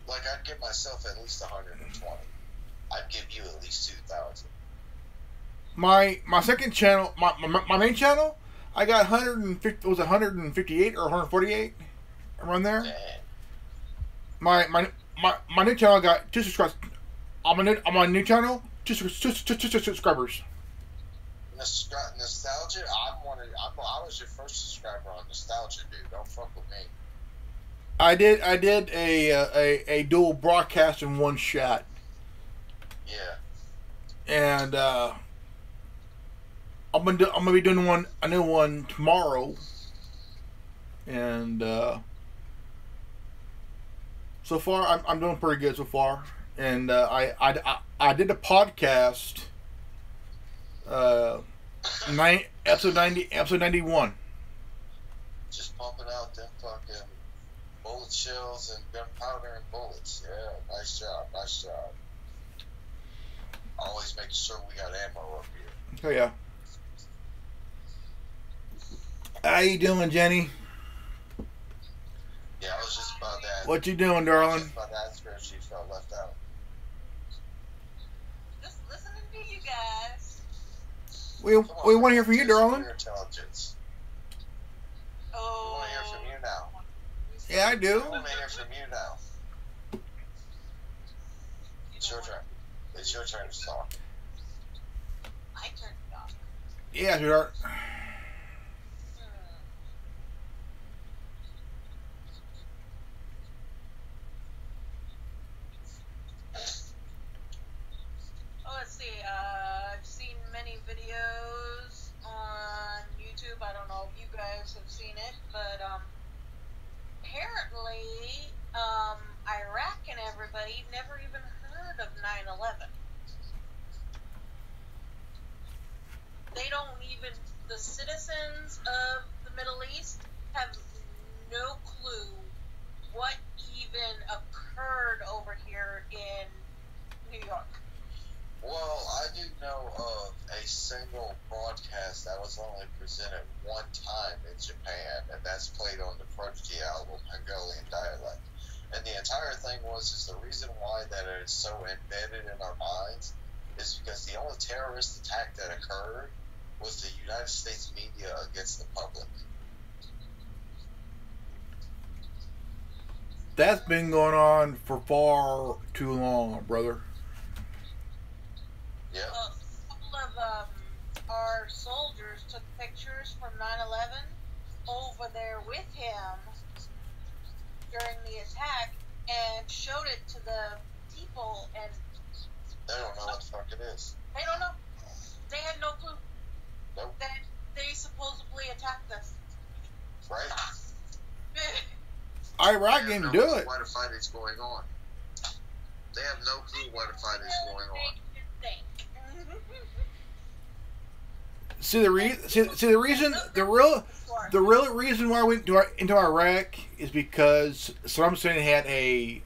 like, I'd give myself at least 120. I'd give you at least 2,000. My second channel, my main channel, I got 150. Was it 158 or 148 around there? Dang. My new channel got 2 subscribers. On my new channel, 2 subscribers. Nostalgia. I was your first subscriber on Nostalgia, dude. Don't fuck with me. I did a dual broadcast in one shot. Yeah. And I'm gonna be doing a new one tomorrow. And so far I'm doing pretty good so far. and I did a podcast, episode 91. Just pumping out them fucking bullet shells and gunpowder and bullets. Yeah, nice job, nice job. Always making sure we got ammo up here. Oh yeah. How you doing, Jenny? Yeah, I was just about that. What you doing, I was darling? just about to ask her if she felt left out. Just listening to you guys. We want to hear from you, darling. Your intelligence. We Oh. want to hear from you now. Yeah, I do. We want to hear from you now. It's your turn. It's your turn to talk. I turned it off. Yeah, sweetheart. Oh, let's see. I've seen many videos on YouTube. I don't know if you guys have seen it, but apparently Iraq and everybody never even heard of 9/11. They don't even, the citizens of the Middle East have no clue what even occurred over here in New York. Well, I do know of a single broadcast that was only presented one time in Japan, and that's played on the Prodigy album, Hungarian Dialect. And the entire thing is the reason why that it is so embedded in our minds is because the only terrorist attack that occurred was the United States media against the public. That's been going on for far too long, brother. Yeah. A couple of our soldiers took pictures from 9/11 over there with him during the attack and showed it to the people, and They don't know what the fuck it is. they don't know. They had no clue Nope. that they supposedly attacked us. Right? Iraq They have didn't no do clue it. why the fight is going on. They have no clue why the fight is going on. See the reason the real reason why we went into Iraq is because Saddam Hussein had he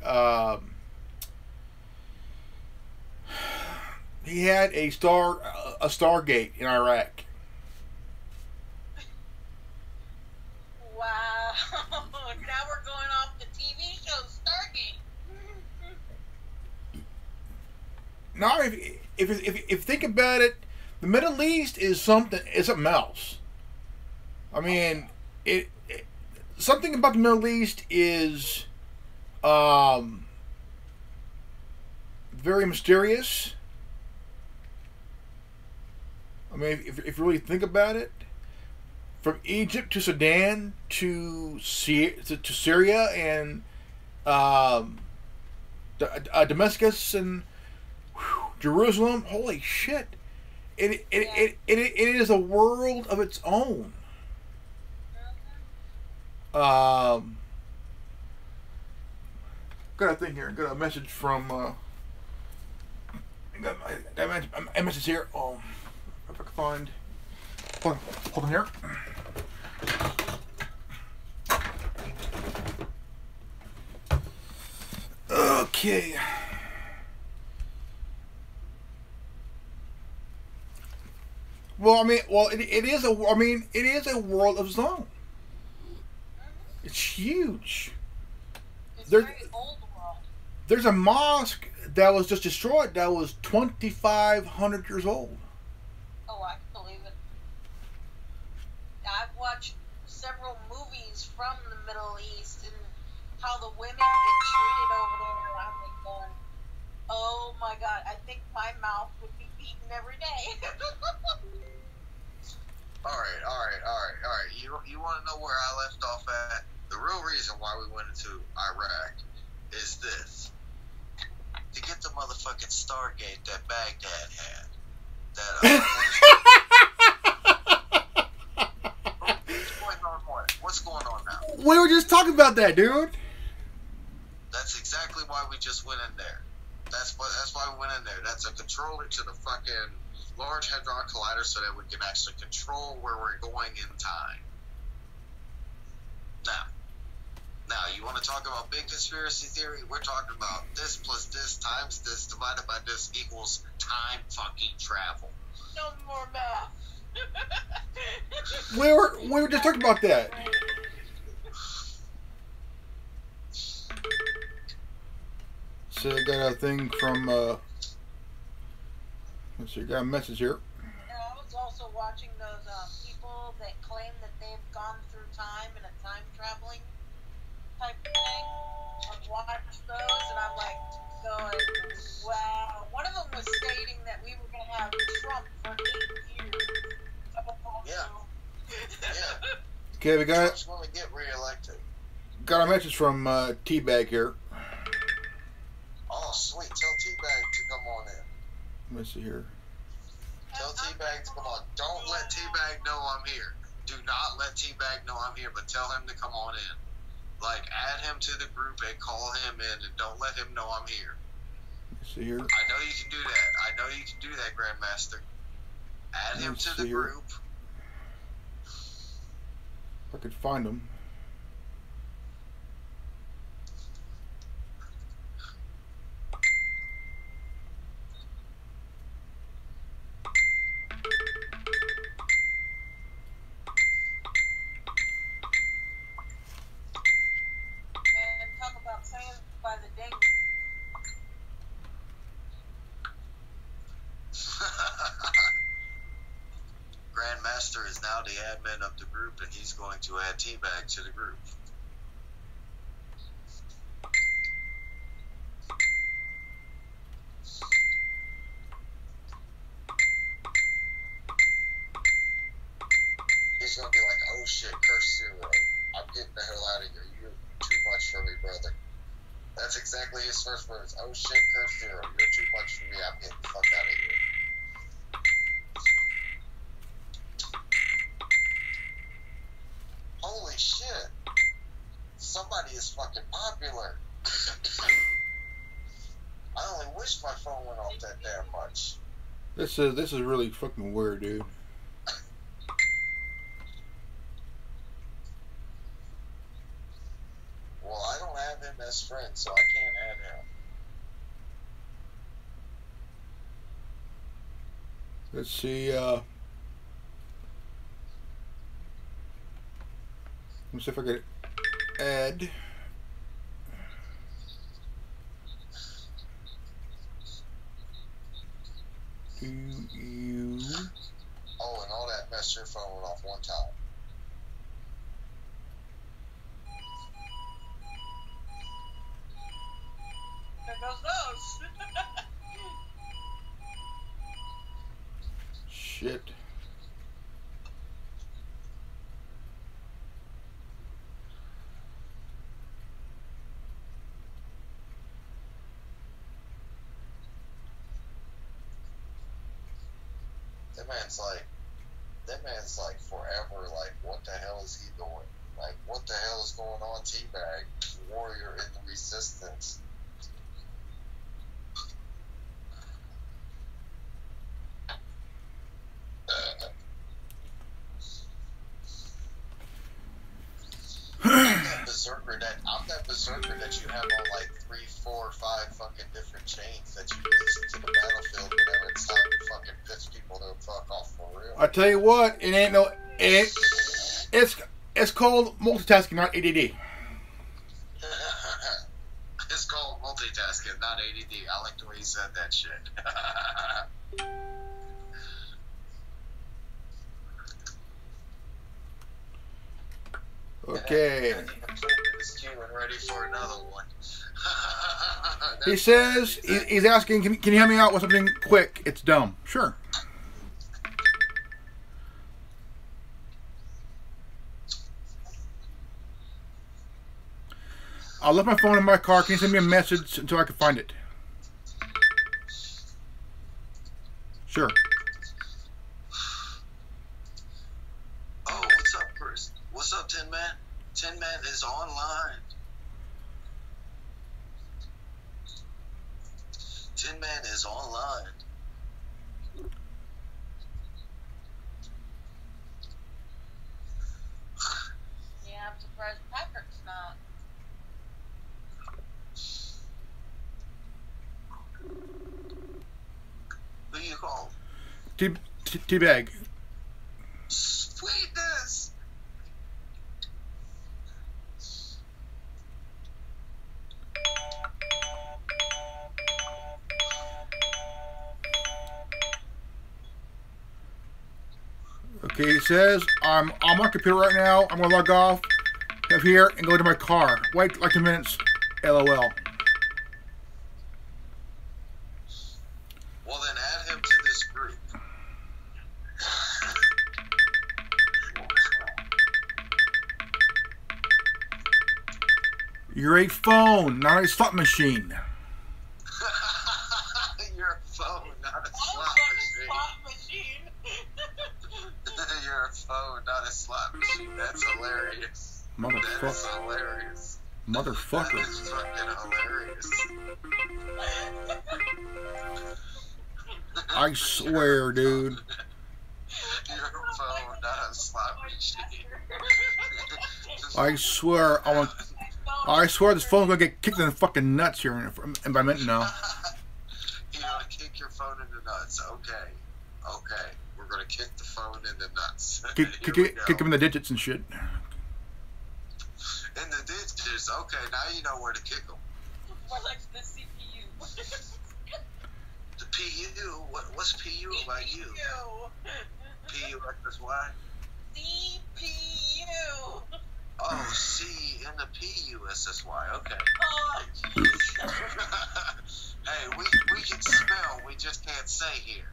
had a Stargate in Iraq. Wow. Now we're going off the TV show Stargate. Now, if you think about it, the Middle East is something else. I mean, something about the Middle East is very mysterious. I mean, if you really think about it, from Egypt to Sudan to Syria and Damascus and Jerusalem, holy shit! It is a world of its own. Got a thing here. Got a message from. Got a message here. Oh, if I can find. Hold on here. Okay. Well, I mean, it is a world of its own. It's huge. It's There's- very old world. There's a mosque that was just destroyed that was 2,500 years old. Oh, I can believe it. I've watched several movies from the Middle East and how the women get treated over there. I'm like going, oh my god, I think my mouth would be beaten every day. All right. You want to know where I left off at? The real reason why we went into Iraq is this: to get the motherfucking Stargate that Baghdad had. What's going on now? We were just talking about that, dude. That's exactly why we just went in there. That's why we went in there. That's a controller to the fucking Large Hadron Collider so that we can actually control where we're going in time. Now, you want to talk about big conspiracy theory? We're talking about this plus this times this divided by this equals time fucking travel. No more math. We were just talking about that. So I got a thing from let's see, got a message here. And I was also watching those people that claim that they've gone through time in a time traveling type thing. I've watched those and I'm like going, wow. One of them was stating that we were going to have Trump for 8 years. Yeah. Okay, we got Trump's going to get reelected. got a message from T-Bag here. Oh, sweet. Tell T-Bag to come on in. Let me see here. Tell T-Bag to come on. Don't let T-Bag know I'm here. Do not let T-Bag know I'm here, but tell him to come on in. Like, add him to the group and call him in, and don't let him know I'm here. Let's see here. I know you can do that. I know you can do that, Grandmaster. Add him to the group. If I could find him. And talk about playing by the day. Grandmaster is now the admin of the group, and he's going to add T-Bag to the group. He's going to be like, oh shit, curse zero. I'm getting the hell out of here. You're too much for me, brother. That's exactly his first words. Oh shit, curse zero. You're too much for me. I'm getting the fuck out of here. Holy shit. Somebody is fucking popular. I only wish my phone went off that damn much. This is really fucking weird, dude. Well, I don't have him as friend, so I can't add him. Let's see, let me see if I could add. Do you? Oh, and all that messed your phone went off one time. There goes those. Shit. That man's like forever, like, what the hell is he doing? Like, what the hell is going on, T-Bag? Warrior in the resistance. I'm that berserker that you have on like 3, 4, 5 fucking different chains that you release into the battlefield whenever it's time to fucking pitch people to fuck off for real. I tell you what, it ain't no it's called multitasking, not ADD. It's called multitasking, not ADD. I like the way you said that shit. Okay. Ready for another one. He says he's asking, can you help me out with something quick? It's dumb. Sure. I left my phone in my car. Can you send me a message until I can find it? Sure. Oh, what's up, Chris? What's up, Tin Man? Tin Man is online. Tin Man is online. Yeah, I'm surprised Patrick's not. Who you call? T-Bag. Sweetness! Okay, he says, I'm on my computer right now. I'm going to log off of here and go to my car. Wait like 2 minutes. LOL. Well, then add him to this group. You're a phone, not a slot machine. You're a phone, not a slot machine. You're a phone, not a slot machine. That's hilarious. Motherfucker. That's hilarious. Motherfucker. That is fucking hilarious. I swear, dude. You're a phone, not a slot machine. I swear, I swear this phone's gonna get kicked in the fucking nuts here in by a minute now. You're gonna kick your phone in the nuts. Okay. Okay. We're gonna kick the phone in the nuts. Kick him in the digits and shit. In the ditches. Okay, now you know where to kick them. More like the CPU. The PU? What's PU about you? PU equals what? CPU. Oh, C in the PUSSY. Okay. Oh, jeez. Hey, we can spell. We just can't say here.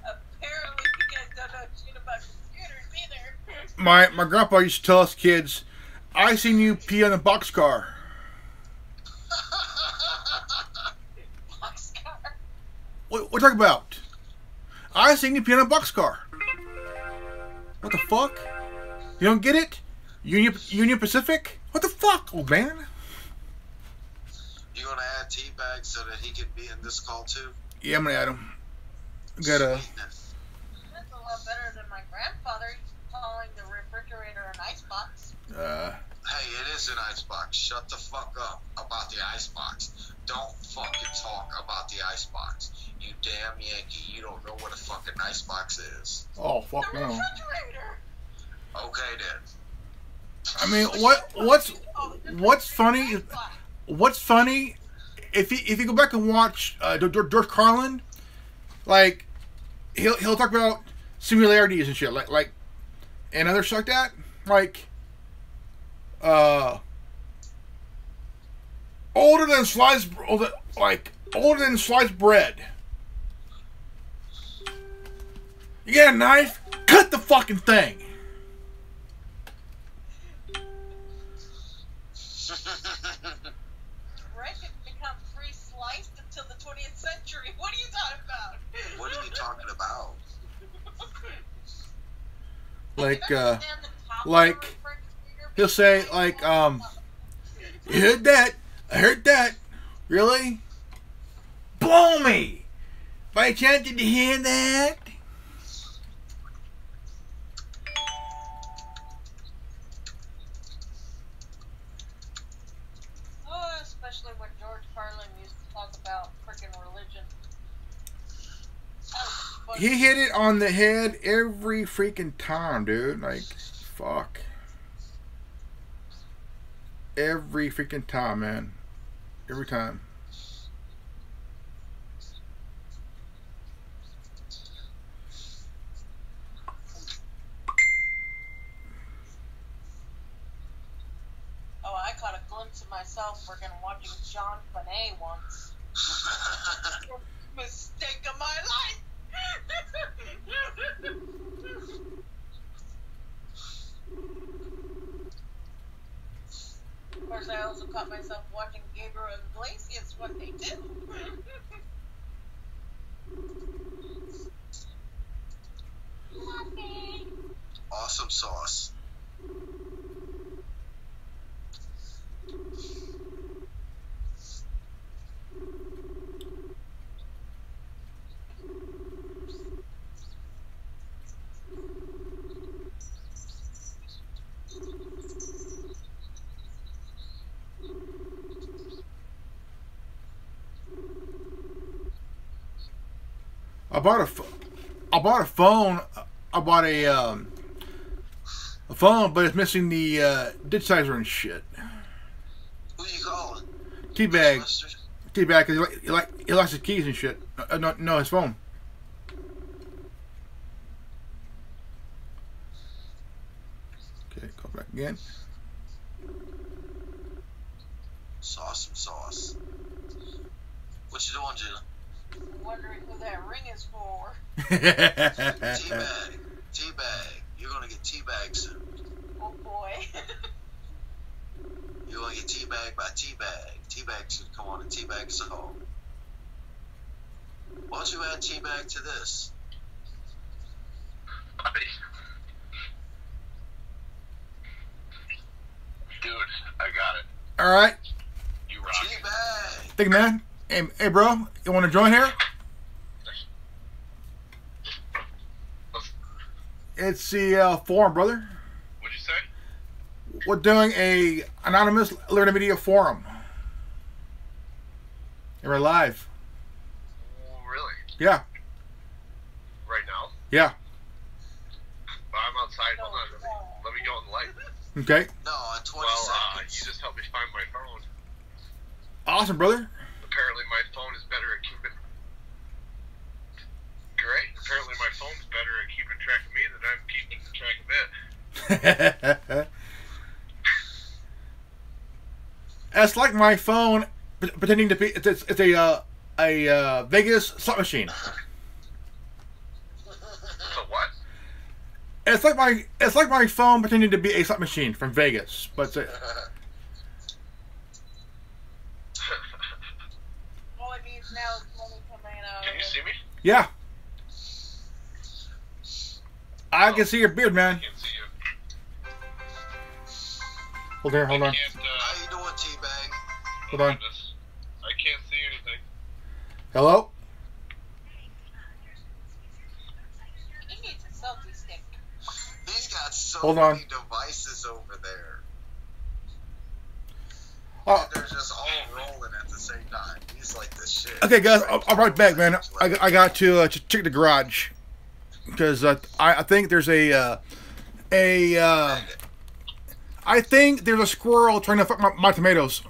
Apparently, you guys don't know shit about computers either. My grandpa used to tell us kids, I seen you pee on a boxcar. Boxcar. What you talking about? I seen you pee on a boxcar. What the fuck? You don't get it? Union Pacific? What the fuck, old man? You gonna add T-Bag so that he can be in this call too? Yeah, I'm gonna add him. Gotta. Sweetness. That's a lot better than my grandfather calling the refrigerator an icebox. Hey, it is an icebox. Shut the fuck up about the icebox. Don't fucking talk about the icebox. You damn Yankee, you don't know what a fucking icebox is. Oh fuck The no. refrigerator. Okay then. I mean, what's funny? What's funny? If you go back and watch George Carlin, like he'll talk about similarities and shit, like and other shit like that, like older than sliced bread. You got a knife? Cut the fucking thing. Bread didn't become pre-sliced until the 20th century. What are you talking about? What are you talking about? Like he'll say like you heard that? I heard that. Really? Blow me. By chance, did you hear that? Oh, especially when George Carlin used to talk about freaking religion. He hit it on the head every freaking time, dude. Like, fuck. Every freaking time, man. Every time. Oh, I caught a glimpse of myself freaking watching John Bonet once. Mistake of my life. Of course, I also caught myself watching Gabriel Iglesias one day too. Awesome sauce. I bought a phone. I bought a phone, but it's missing the digitizer and shit. Who you calling? Teabag. Teabag, because he lost his keys and shit. No, his phone. Okay, call back again. Sauce some sauce. What you doing, Gina? I'm wondering who that ring is for. Teabag. Teabag. You're gonna get teabagged soon. Oh boy. You're gonna get teabagged by Teabag. Teabag should come on and teabag us all. Why don't you add Teabag to this? Dude, I got it. All right. You rock. Teabag. Thank you, man. Hey, bro, you want to join here? It's the forum, brother. What'd you say? We're doing a anonymous learning media forum. And we're live. Really? Yeah. Right now? Yeah. I'm outside. Hold on. Let me go in the light. Okay. No, in 20 Well, seconds. you just helped me find my phone. Awesome, brother. Apparently my phone is better at keeping... Great. Apparently my phone's better at keeping track of me than I'm keeping track of it. It's like my phone pretending to be it's a Vegas slot machine. So what? It's like my phone pretending to be a slot machine from Vegas, but All it needs now is money coming out. Can you see me? yeah. I can see your beard, man. I can't see you. Hold on. How you doing, Teabag? Hold on. I can't see anything. Hello? He needs a selfie stick. He's got so Hold on. many devices over there. Oh, They're just all rolling at the same time. He's like the shit. okay, guys, I'll be right back, man. I got to check the garage because I think there's I think there's a squirrel trying to fuck my tomatoes.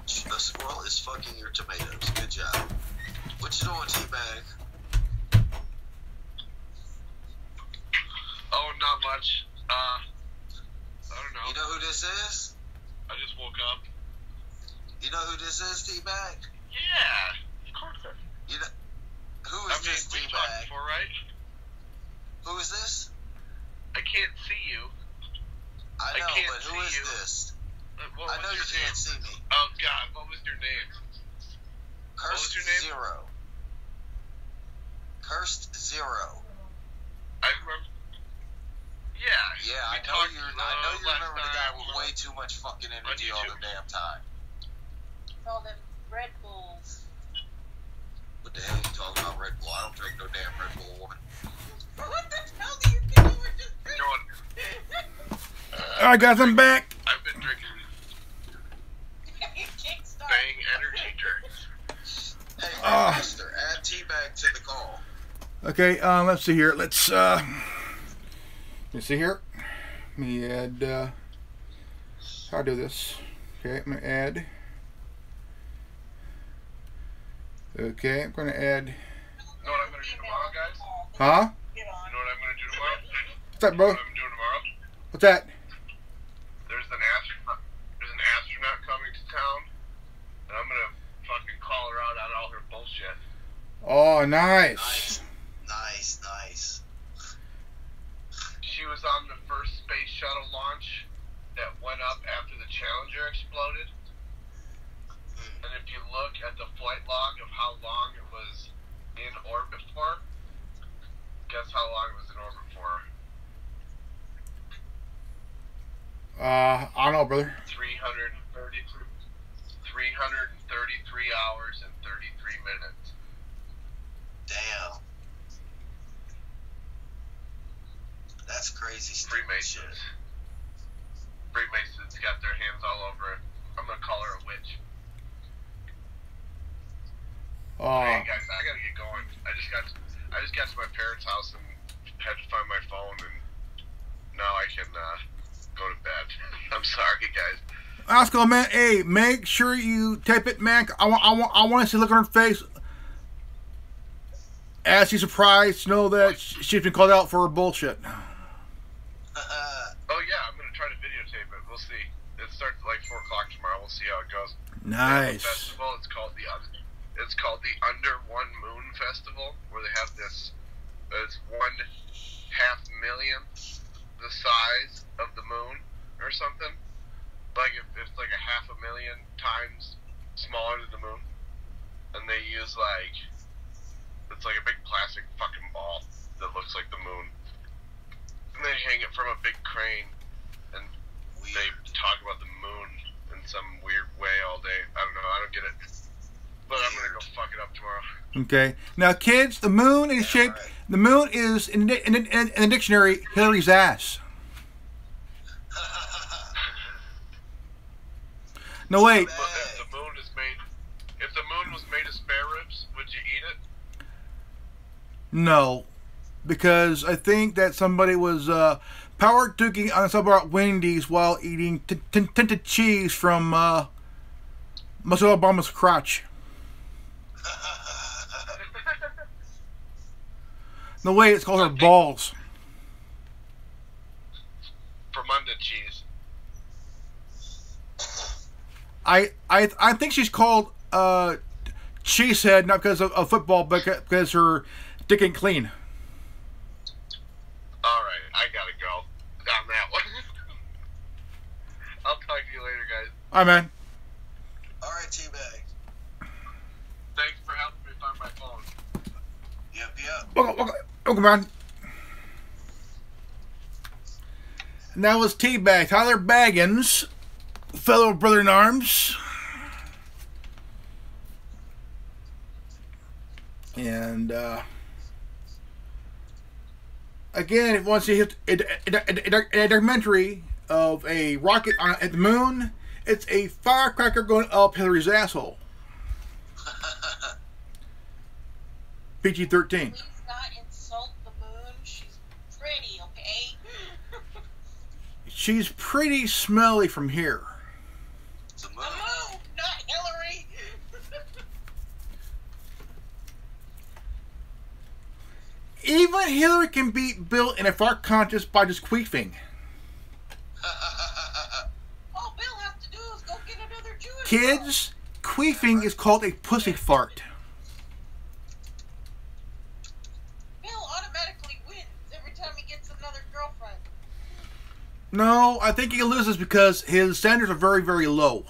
The squirrel is fucking your tomatoes. Good job. What you doing, Teabag? Oh, not much. I don't know. You know who this is? I just woke up. You know who this is, Teabag? Yeah, of course. You know who is this, we talked Teabag? before, right? Who is this? I can't see you. I know, can't but who see is you. this? What I was know your you name? can't see me. Oh God, what was your name? Cursed your name? Zero. Cursed Zero. I remember. Yeah. Yeah, we I know talked, you. I know last you remember the guy time, with way too much fucking energy all the YouTube. damn time. Call them Red Bulls. What the hell are you talking about, Red Bull? I don't drink no damn Red Bull, woman. What the hell do you think you were just You know what? All right, guys, I'm back. I've been drinking Kickstart. Bang energy drinks. Hey, mister, add Teabag to the call. Okay, let's see here. Let's see here. Let me add. How do I do this? Okay, I'm gonna add. Okay, I'm gonna add. You know what I'm gonna do tomorrow, guys? Huh? Get You on. know what I'm gonna do tomorrow? What's that, You know bro? what I'm doing tomorrow? What's that? There's an astronaut coming to town, and I'm gonna fucking call her out on all her bullshit. Oh, nice. Nice. She was on the first space shuttle launch that went up after the Challenger exploded. And if you look at the flight log of how long it was in orbit for, guess how long it was in orbit for? I don't know, brother. 333 hours and 33 minutes. Damn. That's crazy stupid shit. Freemasons got their hands all over it. I'm gonna call her a witch. Hey guys, I gotta get going. I just just got to my parents' house and had to find my phone, and now I can go to bed. I'm sorry, guys. Let's go, man. Hey, make sure you tape it, man. I want to see the look on her face as she's surprised to know that she's been called out for her bullshit. Oh yeah, I'm gonna try to videotape it. We'll see. It starts at like 4 o'clock tomorrow. We'll see how it goes. Nice. Festival. It's called the Under One Moon Festival, where they have this. It's 1/2 million the size of the moon or something. Like if it's like 500,000 times smaller than the moon, and they use like it's like a big plastic fucking ball that looks like the moon, and they hang it from a big crane, and they talk about the moon in some weird way all day. I don't know. I don't get it, but I'm gonna go fuck it up tomorrow. Okay. Now, kids, the moon is shaped. The moon is in the dictionary Hillary's ass. No, wait. If the moon was made of spare ribs, would you eat it? No, because I think that somebody was power duking on some about Wendy's while eating tinted cheese from Michelle Obama's crotch. No, wait. It's called her balls. Fermunda cheese. I think she's called Cheesehead not because of football, but because her dick ain't clean. Alright, I gotta go on that one. I'll talk to you later, guys. Alright, man. Alright, T-Bag. Thanks for helping me find my phone. Yep. Welcome, man. And that was T-Bag, Tyler Baggins, fellow brother in arms. And again, if you want to see a documentary of a rocket at the moon, it's a firecracker going up Hillary's asshole. PG-13. Please not insult the moon. She's pretty, okay? She's pretty smelly from here. The The moon. moon, not Hillary. Even Hillary can be built in a fart contest by just queefing. All Bill has to do is go get another Jewish Kids, queefing is called a pussy fart. girl. Bill automatically wins every time he gets another girlfriend. No, I think he loses because his standards are very, very low.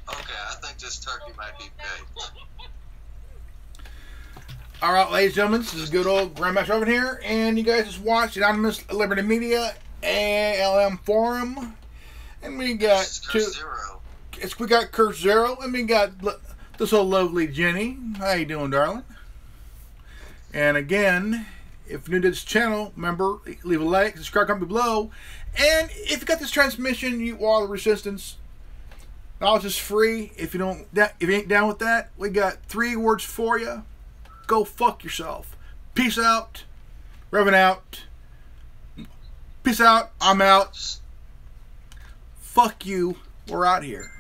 Okay, I think this turkey might be big. Alright, ladies and gentlemen, this is good old Grandmaster over here, and you guys just watched Anonymous Liberty Media, ALM Forum, and we got we got Curse Zero, and we got this old lovely Jenny. How you doing, darling? And again, if you're new to this channel, remember, leave a like, subscribe, comment below, and if you got this transmission, you are the resistance. Knowledge is free. If you ain't down with that, we got 3 words for you. Go fuck yourself. Peace out. Reverend out. Peace out. I'm out. Fuck you. We're out here.